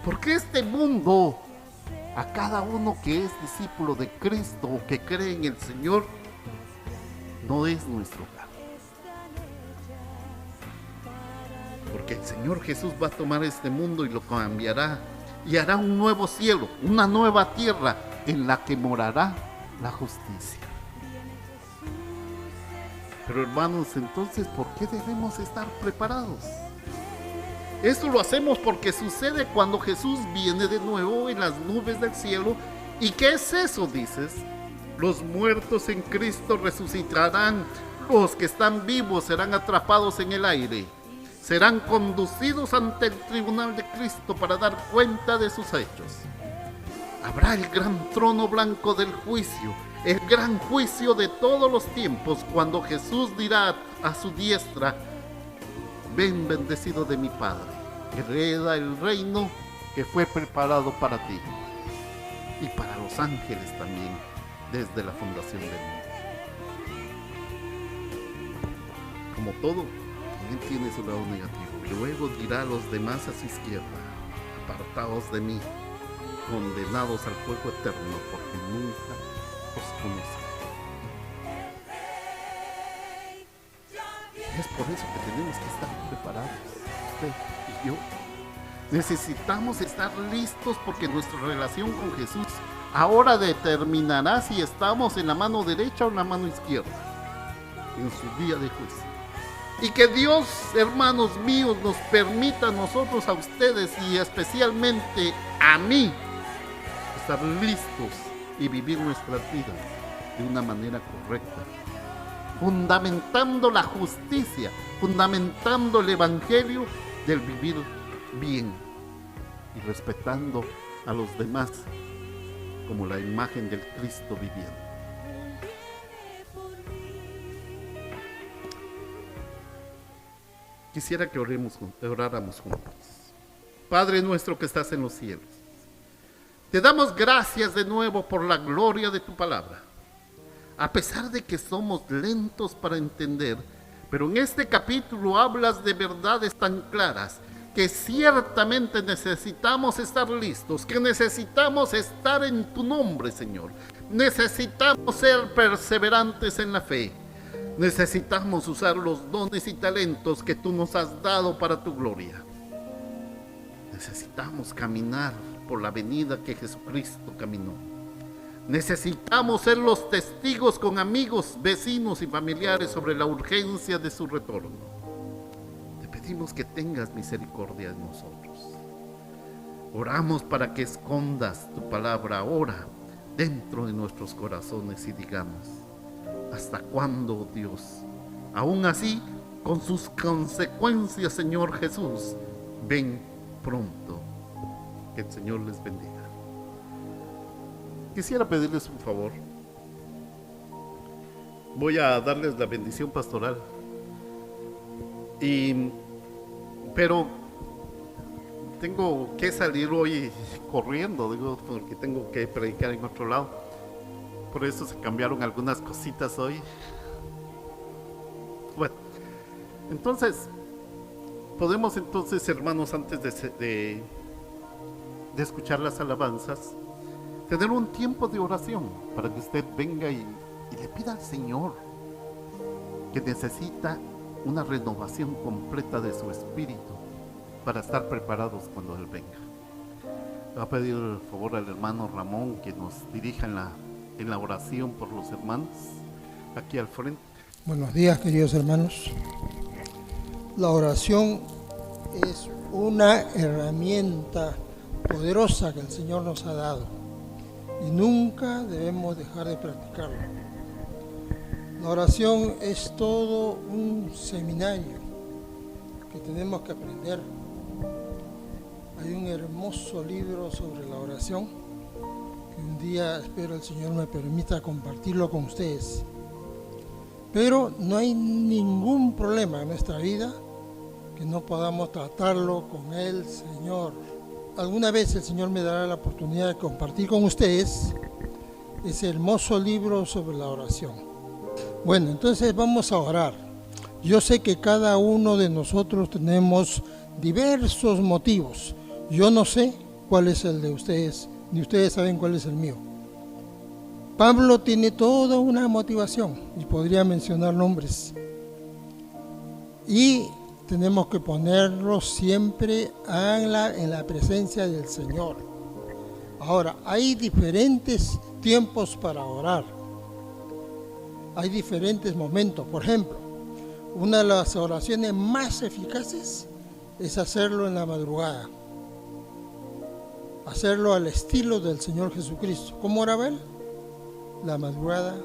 [SPEAKER 1] Porque este mundo, a cada uno que es discípulo de Cristo o que cree en el Señor, no es nuestro hogar. Porque el Señor Jesús va a tomar este mundo y lo cambiará y hará un nuevo cielo, una nueva tierra en la que morará la justicia. Pero hermanos, entonces, ¿por qué debemos estar preparados? Esto lo hacemos porque sucede cuando Jesús viene de nuevo en las nubes del cielo. ¿Y qué es eso, dices? Los muertos en Cristo resucitarán, los que están vivos serán atrapados en el aire, serán conducidos ante el tribunal de Cristo para dar cuenta de sus hechos. Habrá el gran trono blanco del juicio, el gran juicio de todos los tiempos, cuando Jesús dirá a su diestra: ven, bendecido de mi Padre, hereda el reino que fue preparado para ti y para los ángeles también, desde la fundación del mundo. Como todo, también tiene su lado negativo. Luego dirá a los demás a su izquierda: apartaos de mí, condenados al fuego eterno, porque nunca os conocí. Es por eso que tenemos que estar preparados, usted y yo. Necesitamos estar listos porque nuestra relación con Jesús ahora determinará si estamos en la mano derecha o en la mano izquierda en su día de juicio. Y que Dios, hermanos míos, nos permita a nosotros, a ustedes y especialmente a mí, estar listos y vivir nuestras vidas de una manera correcta, fundamentando la justicia, fundamentando el evangelio del vivir bien y respetando a los demás como la imagen del Cristo viviente. Quisiera que oráramos juntos. Padre nuestro que estás en los cielos, te damos gracias de nuevo por la gloria de tu palabra. A pesar de que somos lentos para entender, pero en este capítulo hablas de verdades tan claras que ciertamente necesitamos estar listos, que necesitamos estar en tu nombre, Señor. Necesitamos ser perseverantes en la fe. Necesitamos usar los dones y talentos que tú nos has dado para tu gloria. Necesitamos caminar por la avenida que Jesucristo caminó. Necesitamos ser los testigos con amigos, vecinos y familiares sobre la urgencia de su retorno. Te pedimos que tengas misericordia de nosotros. Oramos para que escondas tu palabra ahora dentro de nuestros corazones y digamos, ¿hasta cuándo, Dios? Aún así, con sus consecuencias, Señor Jesús, ven pronto. Que el Señor les bendiga. Quisiera pedirles un favor. Voy a darles la bendición pastoral. Pero tengo que salir hoy corriendo, digo, porque tengo que predicar en otro lado. Por eso se cambiaron algunas cositas hoy. Bueno, entonces, podemos entonces, hermanos, antes de escuchar las alabanzas, tener un tiempo de oración para que usted venga y le pida al Señor que necesita una renovación completa de su espíritu para estar preparados cuando Él venga. Le voy a pedir el favor al hermano Ramón que nos dirija en la oración por los hermanos, aquí al frente.
[SPEAKER 3] Buenos días, queridos hermanos. La oración es una herramienta poderosa que el Señor nos ha dado y nunca debemos dejar de practicarla. La oración es todo un seminario que tenemos que aprender. Hay un hermoso libro sobre la oración que un día espero el Señor me permita compartirlo con ustedes. Pero no hay ningún problema en nuestra vida que no podamos tratarlo con el Señor. Alguna vez el Señor me dará la oportunidad de compartir con ustedes ese hermoso libro sobre la oración. Bueno, entonces vamos a orar. Yo sé que cada uno de nosotros tenemos diversos motivos. Yo no sé cuál es el de ustedes, ni ustedes saben cuál es el mío. Pablo tiene toda una motivación y podría mencionar nombres. Y tenemos que ponerlo siempre en la presencia del Señor. Ahora, hay diferentes tiempos para orar. Hay diferentes momentos. Por ejemplo, una de las oraciones más eficaces es hacerlo en la madrugada. Hacerlo al estilo del Señor Jesucristo. ¿Cómo oraba Él? La madrugada,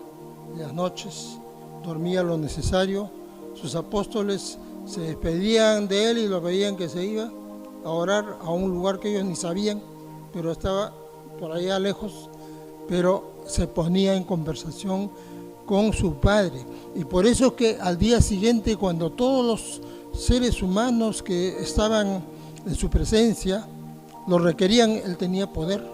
[SPEAKER 3] las noches, dormía lo necesario. Sus apóstoles se despedían de Él y lo veían que se iba a orar a un lugar que ellos ni sabían, pero estaba por allá lejos, pero se ponía en conversación con su Padre. Y por eso es que al día siguiente, cuando todos los seres humanos que estaban en su presencia lo requerían, Él tenía poder,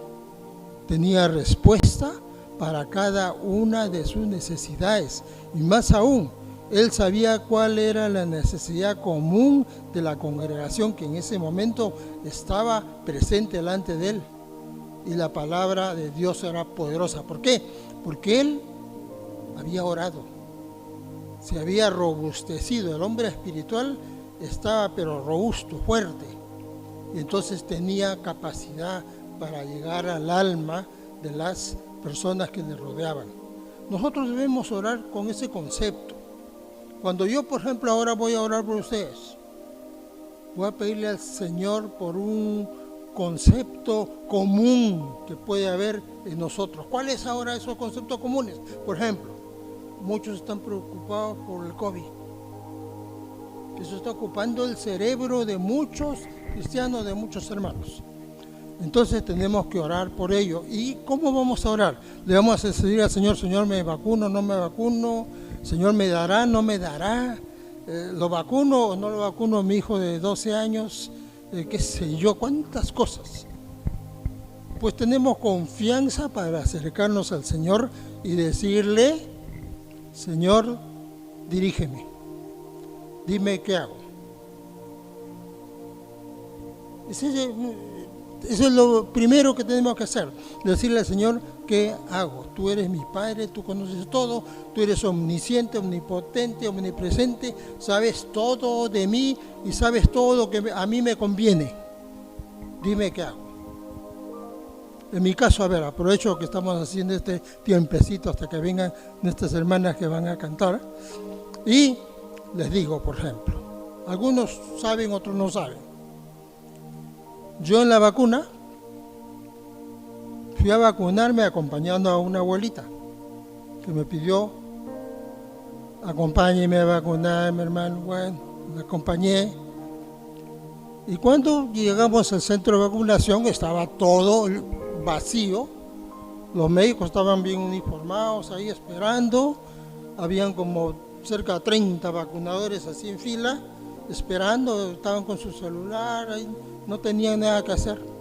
[SPEAKER 3] tenía respuesta para cada una de sus necesidades. Y más aún, Él sabía cuál era la necesidad común de la congregación que en ese momento estaba presente delante de Él. Y la palabra de Dios era poderosa. ¿Por qué? Porque Él había orado, se había robustecido. El hombre espiritual estaba pero robusto, fuerte. Y entonces tenía capacidad para llegar al alma de las personas que le rodeaban. Nosotros debemos orar con ese concepto. Cuando yo, por ejemplo, ahora voy a orar por ustedes, voy a pedirle al Señor por un concepto común que puede haber en nosotros. ¿Cuáles ahora esos conceptos comunes? Por ejemplo, muchos están preocupados por el COVID. Eso está ocupando el cerebro de muchos cristianos, de muchos hermanos. Entonces tenemos que orar por ello. ¿Y cómo vamos a orar? Le vamos a decir al Señor: Señor, ¿me vacuno, no me vacuno? Señor, ¿me dará, no me dará? ¿Lo vacuno o no lo vacuno a mi hijo de 12 años? ¿Qué sé yo? ¿Cuántas cosas? Pues tenemos confianza para acercarnos al Señor y decirle: Señor, dirígeme. Dime qué hago. Eso es lo primero que tenemos que hacer. Decirle al Señor: ¿qué hago? Tú eres mi Padre, tú conoces todo, tú eres omnisciente, omnipotente, omnipresente, sabes todo de mí y sabes todo lo que a mí me conviene. Dime qué hago. En mi caso, a ver, aprovecho que estamos haciendo este tiempecito hasta que vengan nuestras hermanas que van a cantar. Y les digo, por ejemplo, algunos saben, otros no saben. Yo en la vacuna fui a vacunarme acompañando a una abuelita que me pidió, acompáñeme a vacunarme, hermano. Bueno, la acompañé. Y cuando llegamos al centro de vacunación estaba todo vacío. Los médicos estaban bien uniformados ahí esperando. Habían como cerca de 30 vacunadores así en fila, esperando, estaban con su celular, ahí, no tenían nada que hacer.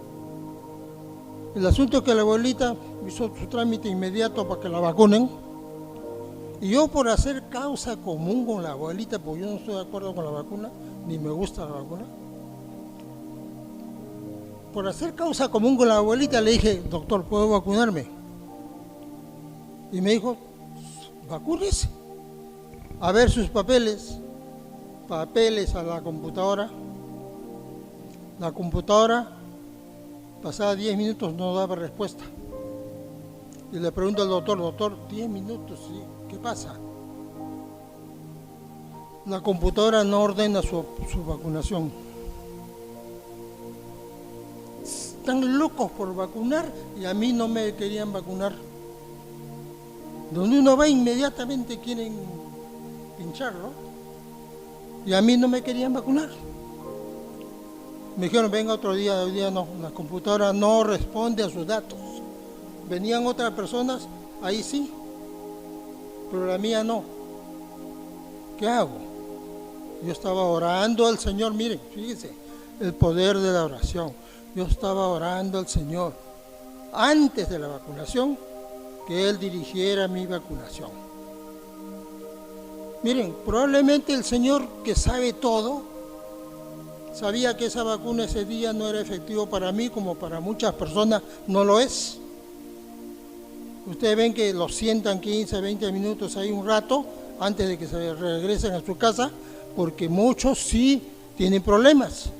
[SPEAKER 3] El asunto es que la abuelita hizo su trámite inmediato para que la vacunen. Y yo, por hacer causa común con la abuelita, porque yo no estoy de acuerdo con la vacuna, ni me gusta la vacuna, por hacer causa común con la abuelita le dije, doctor, ¿puedo vacunarme? Y me dijo, vacúnese. A ver sus papeles a la computadora. La computadora, pasada 10 minutos, no daba respuesta. Y le pregunto al doctor, 10 minutos, ¿sí? ¿Qué pasa? La computadora no ordena su vacunación. Están locos por vacunar y a mí no me querían vacunar. Donde uno va inmediatamente quieren pincharlo y a mí no me querían vacunar. Me dijeron, venga otro día, hoy día no, la computadora no responde a sus datos. Venían otras personas, ahí sí, pero la mía no. ¿Qué hago? Yo estaba orando al Señor, miren, fíjense, el poder de la oración. Yo estaba orando al Señor antes de la vacunación, que Él dirigiera mi vacunación. Miren, probablemente el Señor, que sabe todo, sabía que esa vacuna ese día no era efectiva para mí, como para muchas personas no lo es. Ustedes ven que los sientan 15, 20 minutos ahí un rato, antes de que se regresen a su casa, porque muchos sí tienen problemas.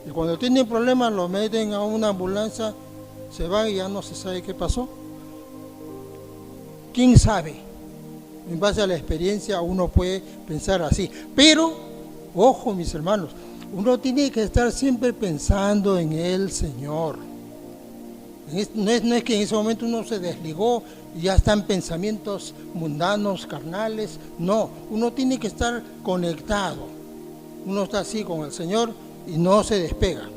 [SPEAKER 3] Y cuando tienen problemas lo meten a una ambulancia, se van y ya no se sabe qué pasó. ¿Quién sabe? En base a la experiencia uno puede pensar así. Pero, ojo mis hermanos, uno tiene que estar siempre pensando en el Señor. No es que en ese momento uno se desligó y ya están pensamientos mundanos, carnales. No, uno tiene que estar conectado. Uno está así con el Señor y no se despega.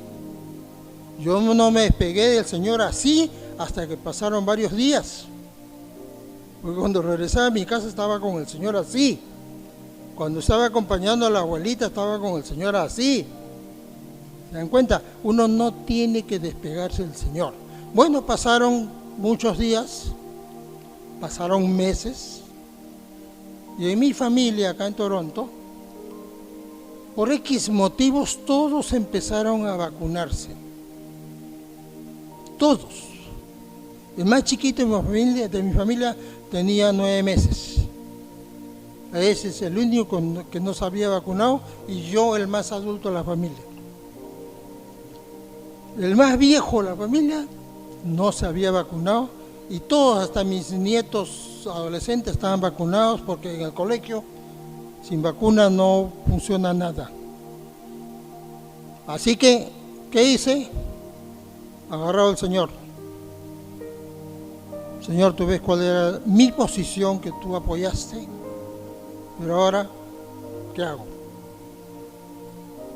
[SPEAKER 3] Yo no me despegué del Señor así hasta que pasaron varios días. Porque cuando regresaba a mi casa estaba con el Señor así. Cuando estaba acompañando a la abuelita estaba con el Señor así. ¿Se dan cuenta? Uno no tiene que despegarse del Señor. Bueno, pasaron muchos días, pasaron meses, y en mi familia acá en Toronto, por X motivos, todos empezaron a vacunarse. Todos. El más chiquito de mi familia tenía 9 meses. Ese es el único que no se había vacunado y yo el más adulto de la familia. El más viejo de la familia no se había vacunado y todos, hasta mis nietos adolescentes, estaban vacunados porque en el colegio sin vacuna no funciona nada. Así que, ¿qué hice? Agarrado al Señor. Señor, tú ves cuál era mi posición que tú apoyaste, pero ahora, ¿qué hago?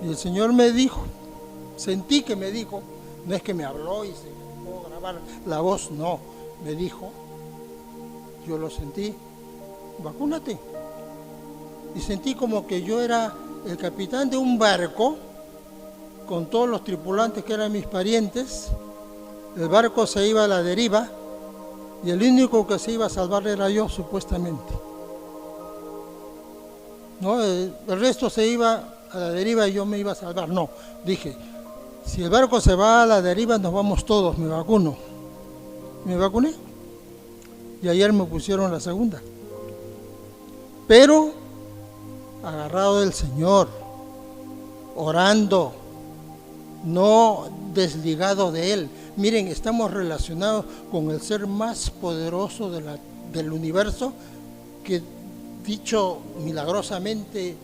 [SPEAKER 3] Y el Señor me dijo, sentí que me dijo, no es que me habló y se pudo grabar la voz, no, me dijo, yo lo sentí, vacúnate. Y sentí como que yo era el capitán de un barco con todos los tripulantes que eran mis parientes. El barco se iba a la deriva y el único que se iba a salvar era yo, supuestamente. ¿No? El resto se iba a la deriva y yo me iba a salvar. No, dije, si el barco se va a la deriva nos vamos todos, me vacuno. Me vacuné y ayer me pusieron la segunda. Pero agarrado del Señor, orando, no desligado de Él. Miren, estamos relacionados con el ser más poderoso del universo, que dicho milagrosamente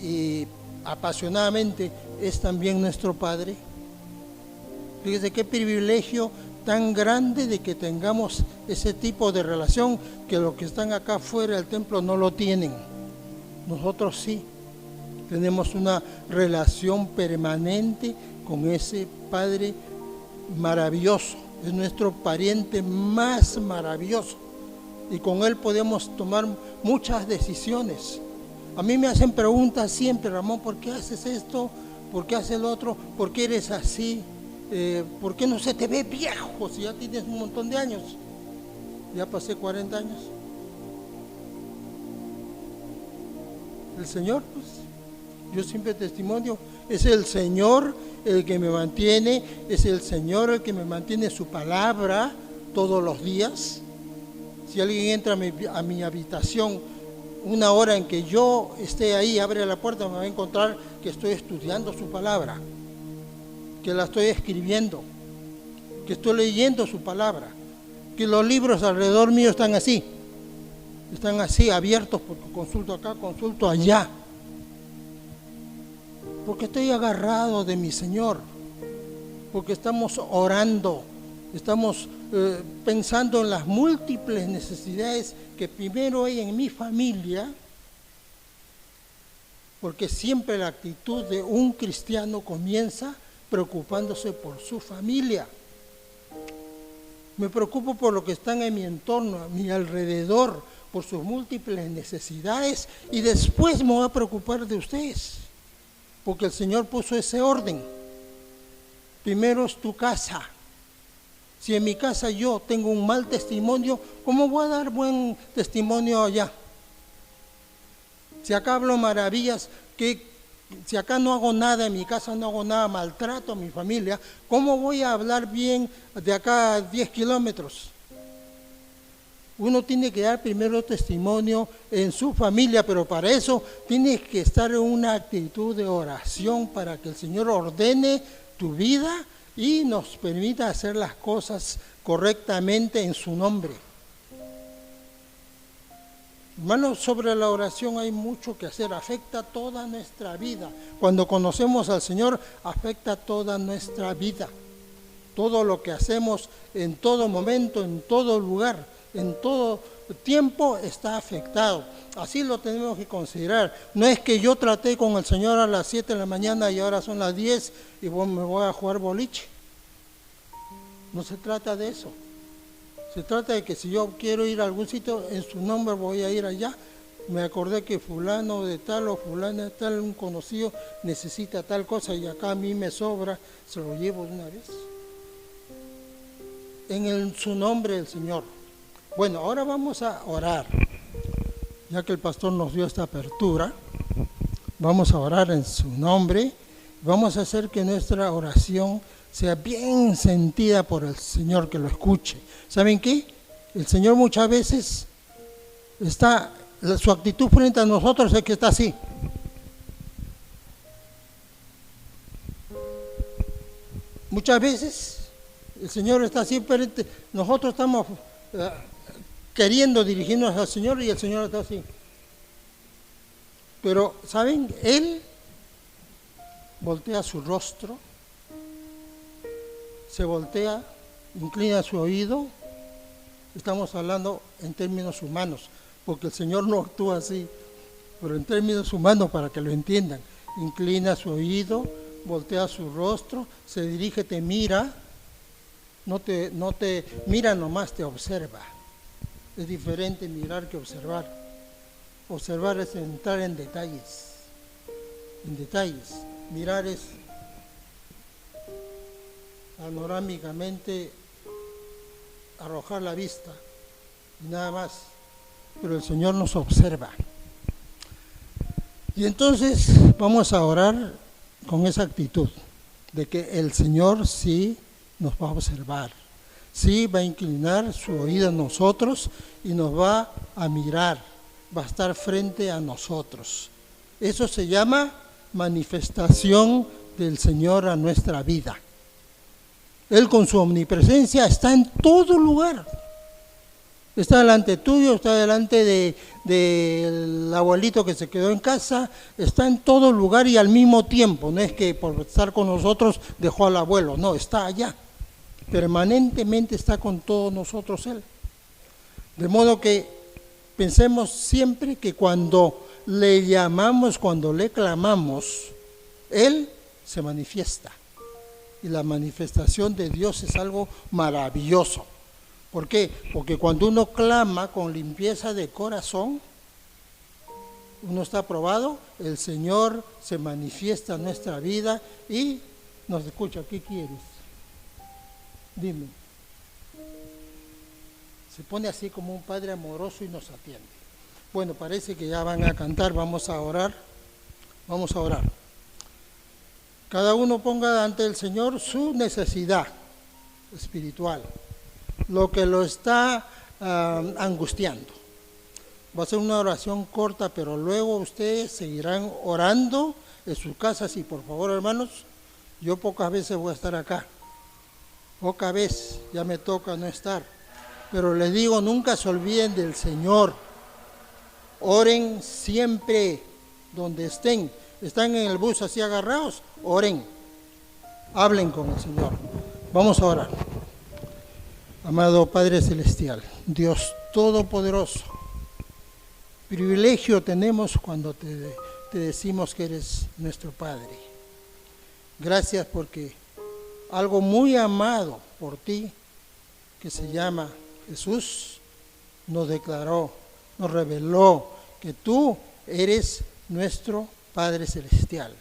[SPEAKER 3] y apasionadamente es también nuestro Padre. Fíjense qué privilegio tan grande de que tengamos ese tipo de relación que los que están acá fuera del templo no lo tienen. Nosotros sí tenemos una relación permanente con ese Padre maravilloso. Es nuestro pariente más maravilloso y con Él podemos tomar muchas decisiones. A mí me hacen preguntas siempre: Ramón, ¿por qué haces esto? ¿Por qué haces lo otro? ¿Por qué eres así? ¿Por qué no se te ve viejo si ya tienes un montón de años? Ya pasé 40 años. El Señor, pues, yo siempre testimonio, es el Señor el que me mantiene, es el Señor el que me mantiene su palabra todos los días. Si alguien entra a mi habitación una hora en que yo esté ahí, abre la puerta, me va a encontrar que estoy estudiando su palabra, que la estoy escribiendo, que estoy leyendo su palabra, que los libros alrededor mío están así abiertos, porque consulto acá, consulto allá, porque estoy agarrado de mi Señor, porque estamos orando, estamos pensando en las múltiples necesidades que primero hay en mi familia, porque siempre la actitud de un cristiano comienza preocupándose por su familia. Me preocupo por lo que están en mi entorno, a mi alrededor, por sus múltiples necesidades, y después me voy a preocupar de ustedes, porque el Señor puso ese orden. Primero es tu casa. Si en mi casa yo tengo un mal testimonio, ¿cómo voy a dar buen testimonio allá? Si acá hablo maravillas, si acá no hago nada, en mi casa no hago nada, maltrato a mi familia, ¿cómo voy a hablar bien de acá a 10 kilómetros? Uno tiene que dar primero testimonio en su familia, pero para eso tienes que estar en una actitud de oración para que el Señor ordene tu vida y nos permita hacer las cosas correctamente en su nombre. Hermanos, sobre la oración hay mucho que hacer, afecta toda nuestra vida. Cuando conocemos al Señor, afecta toda nuestra vida. Todo lo que hacemos en todo momento, en todo lugar, en todo tiempo está afectado. Así lo tenemos que considerar. No es que yo traté con el Señor a las 7 de la mañana y ahora son las 10 y me voy a jugar boliche. No se trata de eso. Se trata de que si yo quiero ir a algún sitio, en su nombre voy a ir allá. Me acordé que fulano de tal o fulana de tal, un conocido, necesita tal cosa y acá a mí me sobra, se lo llevo de una vez. En su nombre del Señor. Bueno, ahora vamos a orar. Ya que el pastor nos dio esta apertura, vamos a orar en su nombre. Vamos a hacer que nuestra oración sea bien sentida por el Señor, que lo escuche. ¿Saben qué? El Señor muchas veces su actitud frente a nosotros es que está así. Muchas veces el Señor está así, pero nosotros estamos queriendo dirigirnos al Señor y el Señor está así. Pero, ¿saben? Él voltea su rostro, se voltea, inclina su oído. Estamos hablando en términos humanos, porque el Señor no actúa así, pero en términos humanos para que lo entiendan. Inclina su oído, voltea su rostro, se dirige, te mira, no te mira nomás, te observa. Es diferente mirar que observar. Observar es entrar en detalles. Mirar es panorámicamente arrojar la vista y nada más. Pero el Señor nos observa. Y entonces vamos a orar con esa actitud de que el Señor sí nos va a observar, sí va a inclinar su oído a nosotros y nos va a mirar, va a estar frente a nosotros. Eso se llama manifestación del Señor a nuestra vida. Él con su omnipresencia está en todo lugar. Está delante tuyo, está delante del abuelito que se quedó en casa, está en todo lugar y al mismo tiempo. No es que por estar con nosotros dejó al abuelo, no, está allá. permanentemente está con todos nosotros Él. De modo que pensemos siempre que cuando le llamamos, cuando le clamamos, Él se manifiesta. Y la manifestación de Dios es algo maravilloso. ¿Por qué? Porque cuando uno clama con limpieza de corazón, uno está probado, el Señor se manifiesta en nuestra vida y nos escucha. ¿Qué quieres? Dime. Se pone así como un padre amoroso y nos atiende. Bueno, parece que ya van a cantar, vamos a orar. Vamos a orar. Cada uno ponga ante el Señor su necesidad espiritual, lo que lo está angustiando. Va a ser una oración corta, pero luego ustedes seguirán orando en sus casas. Y por favor, hermanos, yo pocas veces voy a estar acá. Pocas veces, ya me toca no estar. Pero les digo, nunca se olviden del Señor. Oren siempre donde estén. Están en el bus así agarrados, oren. Hablen con el Señor. Vamos a orar. Amado Padre Celestial, Dios Todopoderoso, privilegio tenemos cuando te decimos que eres nuestro Padre. Gracias porque algo muy amado por ti, que se llama Jesús, nos declaró, nos reveló que tú eres nuestro Padre Celestial.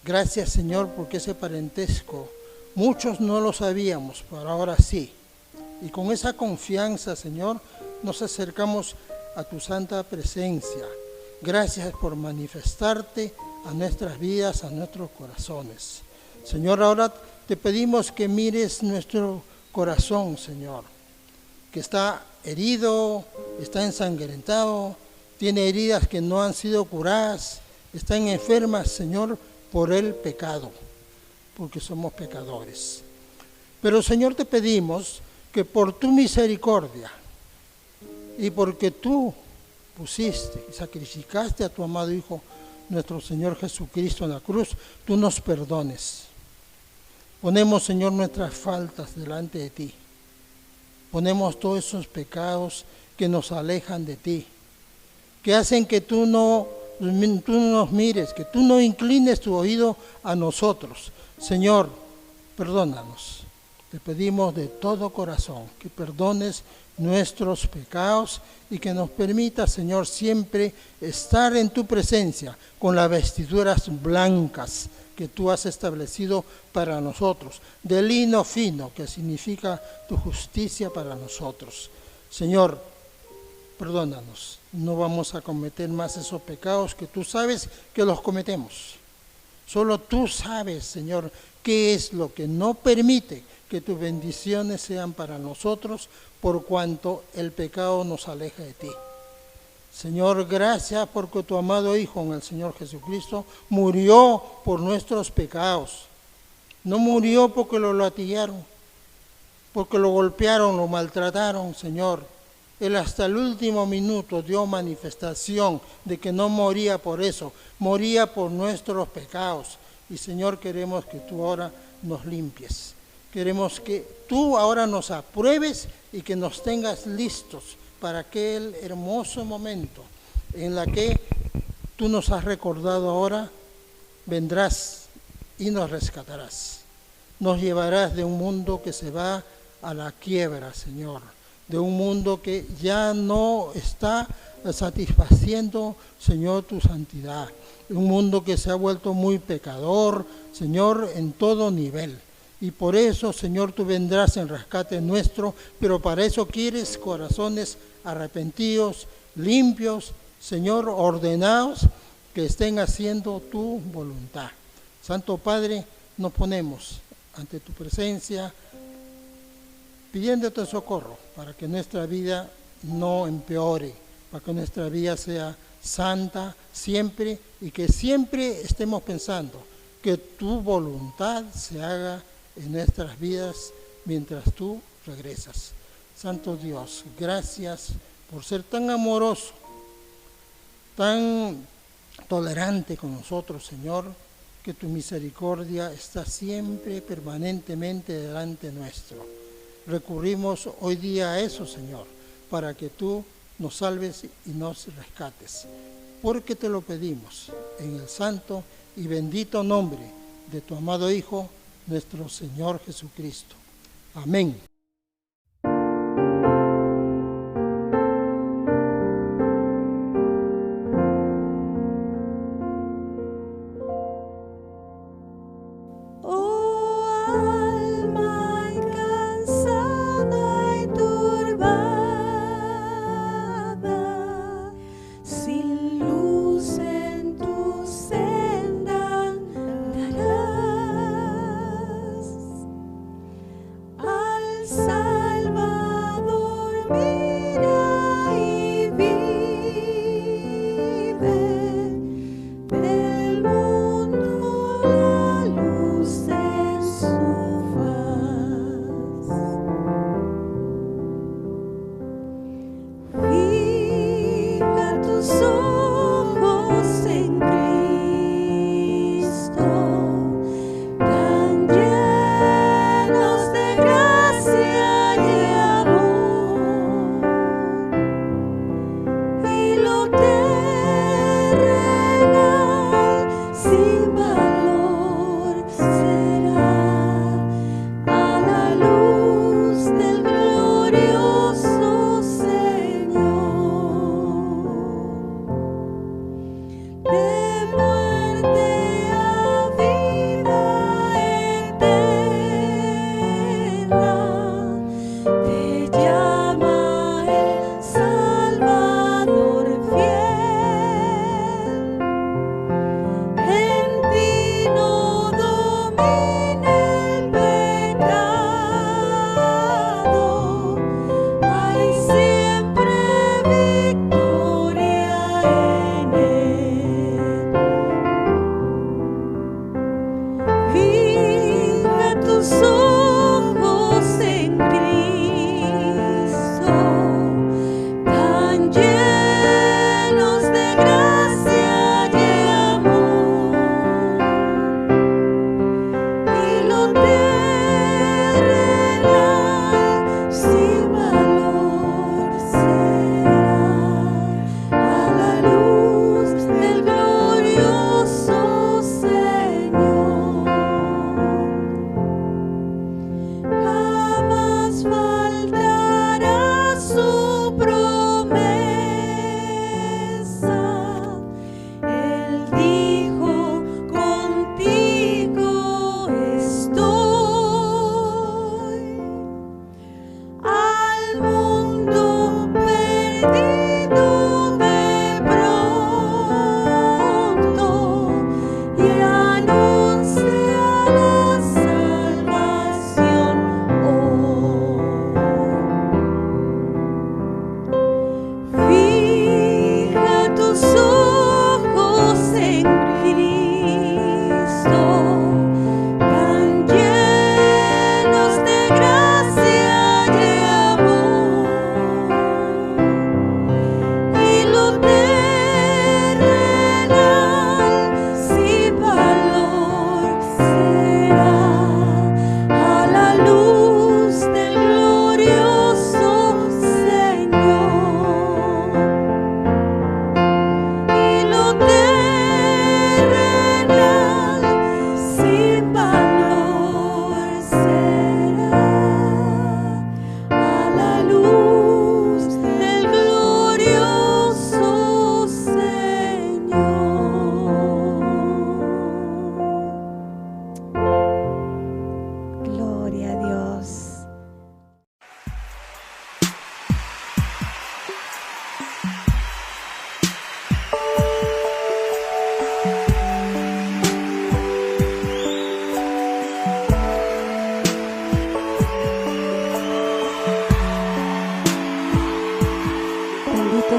[SPEAKER 3] Gracias, Señor, porque ese parentesco muchos no lo sabíamos, pero ahora sí. Y con esa confianza, Señor, nos acercamos a tu santa presencia. Gracias por manifestarte a nuestras vidas, a nuestros corazones. Señor, ahora te pedimos que mires nuestro corazón, Señor, que está herido, está ensangrentado, tiene heridas que no han sido curadas, están enfermas, Señor, por el pecado, porque somos pecadores. Pero, Señor, te pedimos que por tu misericordia y porque tú pusiste y sacrificaste a tu amado Hijo, nuestro Señor Jesucristo en la cruz, tú nos perdones. Ponemos, Señor, nuestras faltas delante de ti. Ponemos todos esos pecados que nos alejan de ti, que hacen que tú no nos mires, que tú no inclines tu oído a nosotros. Señor, perdónanos. Te pedimos de todo corazón que perdones nuestros pecados y que nos permita, Señor, siempre estar en tu presencia con las vestiduras blancas que tú has establecido para nosotros, de lino fino, que significa tu justicia para nosotros. Señor, perdónanos, no vamos a cometer más esos pecados que tú sabes que los cometemos. Solo tú sabes, Señor, qué es lo que no permite que tus bendiciones sean para nosotros, por cuanto el pecado nos aleja de ti. Señor, gracias porque tu amado Hijo, en el Señor Jesucristo, murió por nuestros pecados. No murió porque lo latigaron, porque lo golpearon, lo maltrataron, Señor. Él hasta el último minuto dio manifestación de que no moría por eso, moría por nuestros pecados. Y, Señor, queremos que tú ahora nos limpies. Queremos que tú ahora nos apruebes y que nos tengas listos para aquel hermoso momento en la que tú nos has recordado ahora, vendrás y nos rescatarás. Nos llevarás de un mundo que se va a la quiebra, Señor, de un mundo que ya no está satisfaciendo, Señor, tu santidad, de un mundo que se ha vuelto muy pecador, Señor, en todo nivel. Y por eso, Señor, tú vendrás en rescate nuestro, pero para eso quieres corazones arrepentidos, limpios, Señor, ordenados, que estén haciendo tu voluntad. Santo Padre, nos ponemos ante tu presencia, pidiéndote socorro para que nuestra vida no empeore, para que nuestra vida sea santa siempre y que siempre estemos pensando que tu voluntad se haga en nuestras vidas mientras tú regresas. Santo Dios, gracias por ser tan amoroso, tan tolerante con nosotros, Señor, que tu misericordia está siempre permanentemente delante nuestro. Recurrimos hoy día a eso, Señor, para que tú nos salves y nos rescates, porque te lo pedimos en el santo y bendito nombre de tu amado Hijo, nuestro Señor Jesucristo. Amén.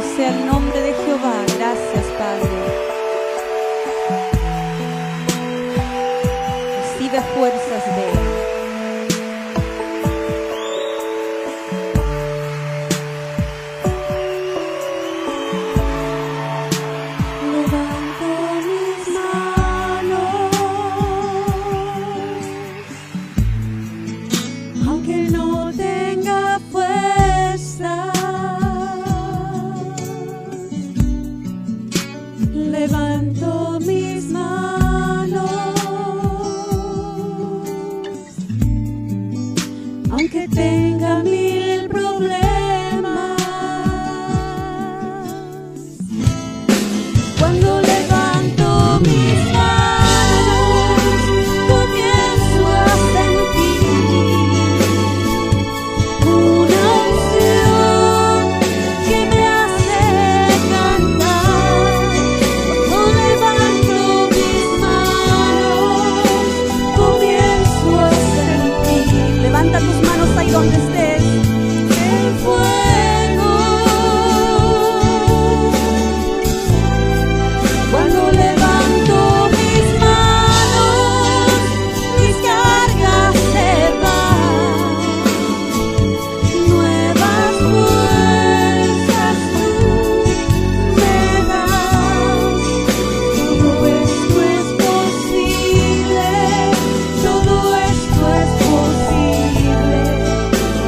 [SPEAKER 4] sea el nombre de Jehová. Gracias, Padre. Recibe fuerzas de Él.
[SPEAKER 5] Levanto mis manos
[SPEAKER 4] aunque tenga mil problemas. Cuando levanto mis manos, comienzo a sentir una unción que me hace cantar. Cuando levanto mis manos, comienzo a sentir. Levanta tus manos ahí donde estés. El fuego. Cuando levanto mis manos, mis cargas se van. Nuevas fuerzas tú me das. Todo esto es posible. Todo esto es posible.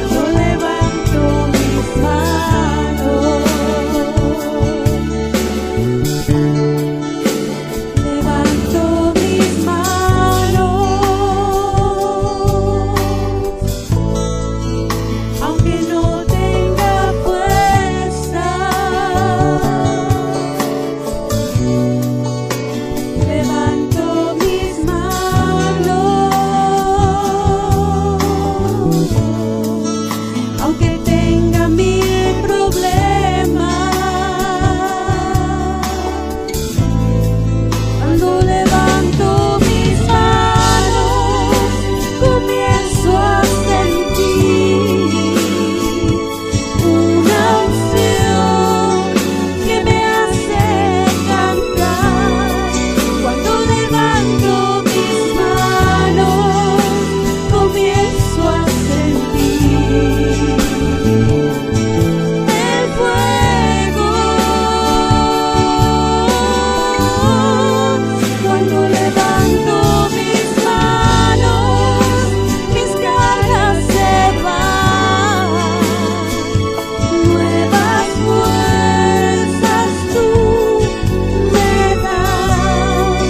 [SPEAKER 4] Cuando levanto mis manos. Levanto mis manos, aunque no tenga fuerza. Levanto mis manos, aunque tenga mil problemas. Cuando levanto mis manos, comienzo a sentir una unción que me hace cantar. Cuando levanto mis manos, comienzo a sentir el fuego. Cuando levanto mis manos, mis cargas se van. Nuevas fuerzas tú me das.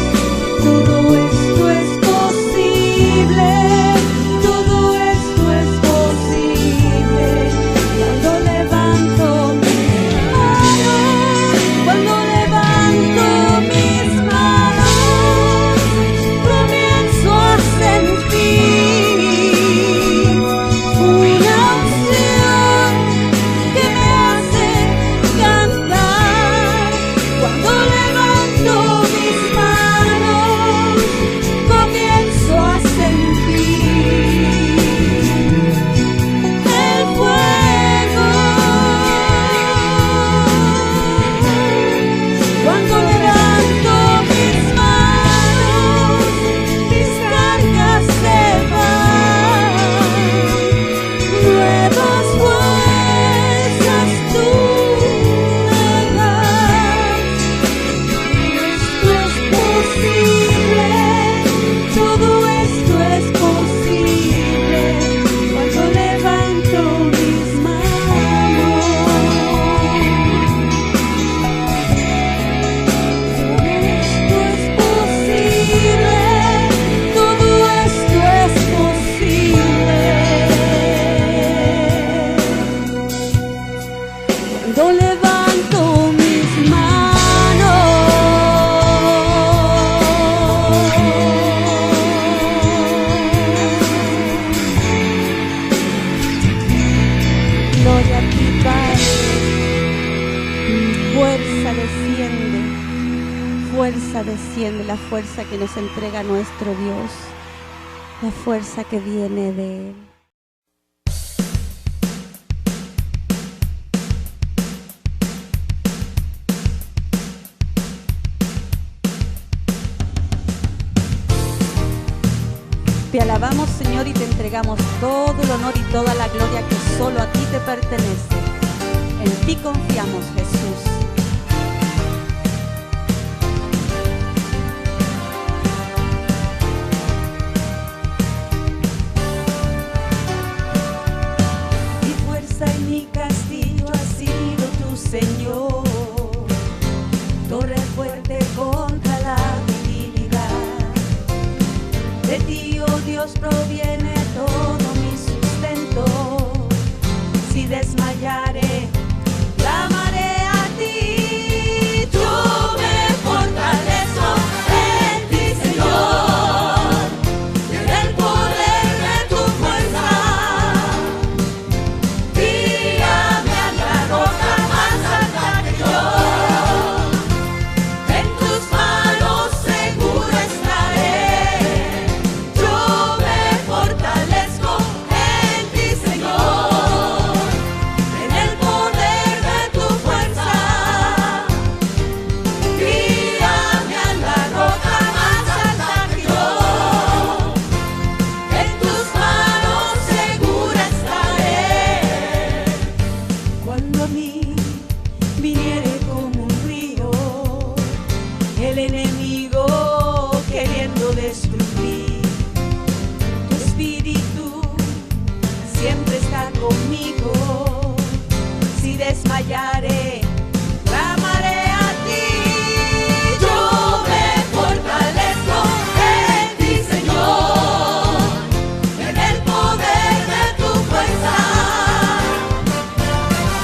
[SPEAKER 4] Todo esto es posible. Todo esto es posible. Cuando levanto mis manos, cuando levanto mis manos, comienzo a sentir una unción que me hace cantar. Cuando levanto mis manos, comienzo a sentir el fuego. Cuando levanto mis manos, mis cargas se van. Nuevas fuerzas tú me das. Esto es posible. Todo esto es posible. Cuando levanto mis manos. Todo esto es posible. Cuando levanto mis manos. Gloria a ti, Padre. Fuerza desciende, la fuerza que nos entrega nuestro Dios, la fuerza que viene de Él. Te alabamos, Señor, y te entregamos todo el honor y toda la gloria que solo a ti te pertenece. En ti confiamos, Jesús. Mi fuerza y mi castillo ha sido tu Señor, torre fuerte contra la debilidad. De ti, oh Dios, proviene todo mi sustento. lento. Si desmayare, clamaré a ti. Yo me fortalezco en ti, Señor, en el poder de tu fuerza. Guíame a la roca más alta que yo. En tus manos seguro estaré. Yo me fortalezco en ti, Señor, en el poder de tu fuerza. Guíame a la roca más alta que yo. En tus manos seguro estaré. Cuando a mí viniere como un río el enemigo queriendo destruir, tu espíritu siempre está conmigo. Si desmayare, clamaré a ti. Yo me fortalezco en ti, Señor, en el poder de tu fuerza.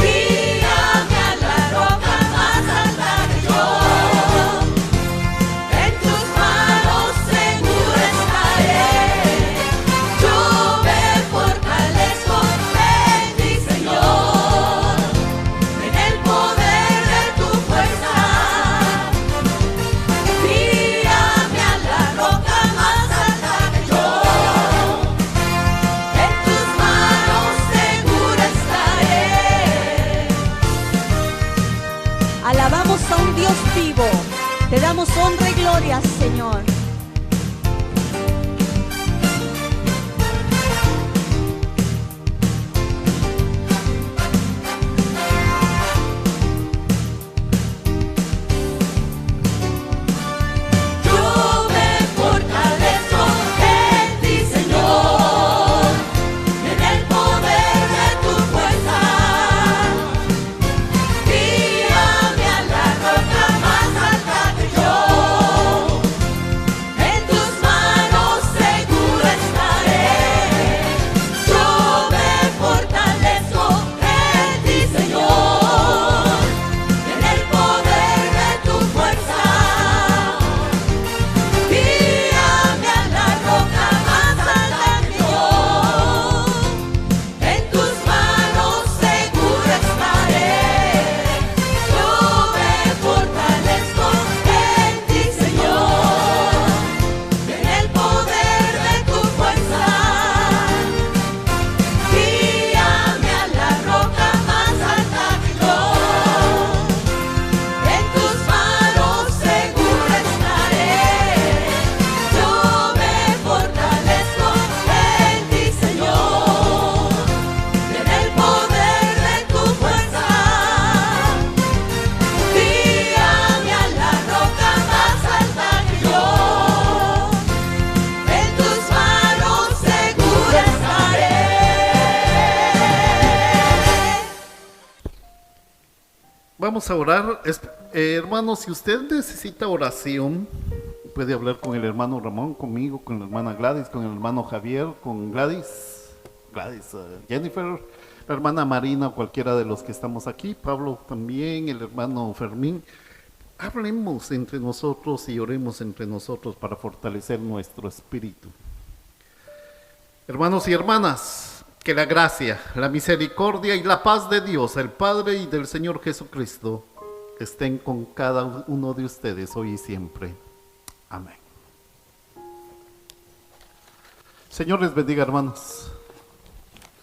[SPEAKER 4] Guíame a la roca más alta que yo. En tus manos seguro estaré. Yo me fortalezco en ti, Señor, en el poder de tu fuerza. Guíame a la roca más alta que yo. En tus manos seguro estaré. Alabamos a un Dios vivo. Te damos honra y gloria, Señor. Yo me fortalezco en ti, Señor, en el poder de tu fuerza. Guíame a la roca más alta que yo. En tus manos seguro estaré. Yo me fortalezco en ti, Señor, en el poder de tu fuerza. Guíame a la roca más alta que yo. En tus manos seguro estaré. Yo me fortalezco en ti, Señor, en el poder de tu fuerza. Guíame a la roca más alta que yo. En tus manos seguro estaré. Yo me fortalezco en ti, Señor, en el poder de tu fuerza. Guíame a la roca más alta que yo. En tus manos seguro estaré.
[SPEAKER 1] Vamos a orar. Hermanos, si usted necesita oración, puede hablar con el hermano Ramón, conmigo, con la hermana Gladys, con el hermano Javier, con Jennifer, la hermana Marina, cualquiera de los que estamos aquí, Pablo también, el hermano Fermín. Hablemos entre nosotros y oremos entre nosotros para fortalecer nuestro espíritu. Hermanos y hermanas, que la gracia, la misericordia y la paz de Dios, el Padre y del Señor Jesucristo, estén con cada uno de ustedes hoy y siempre. Amén. Señor les bendiga, hermanos.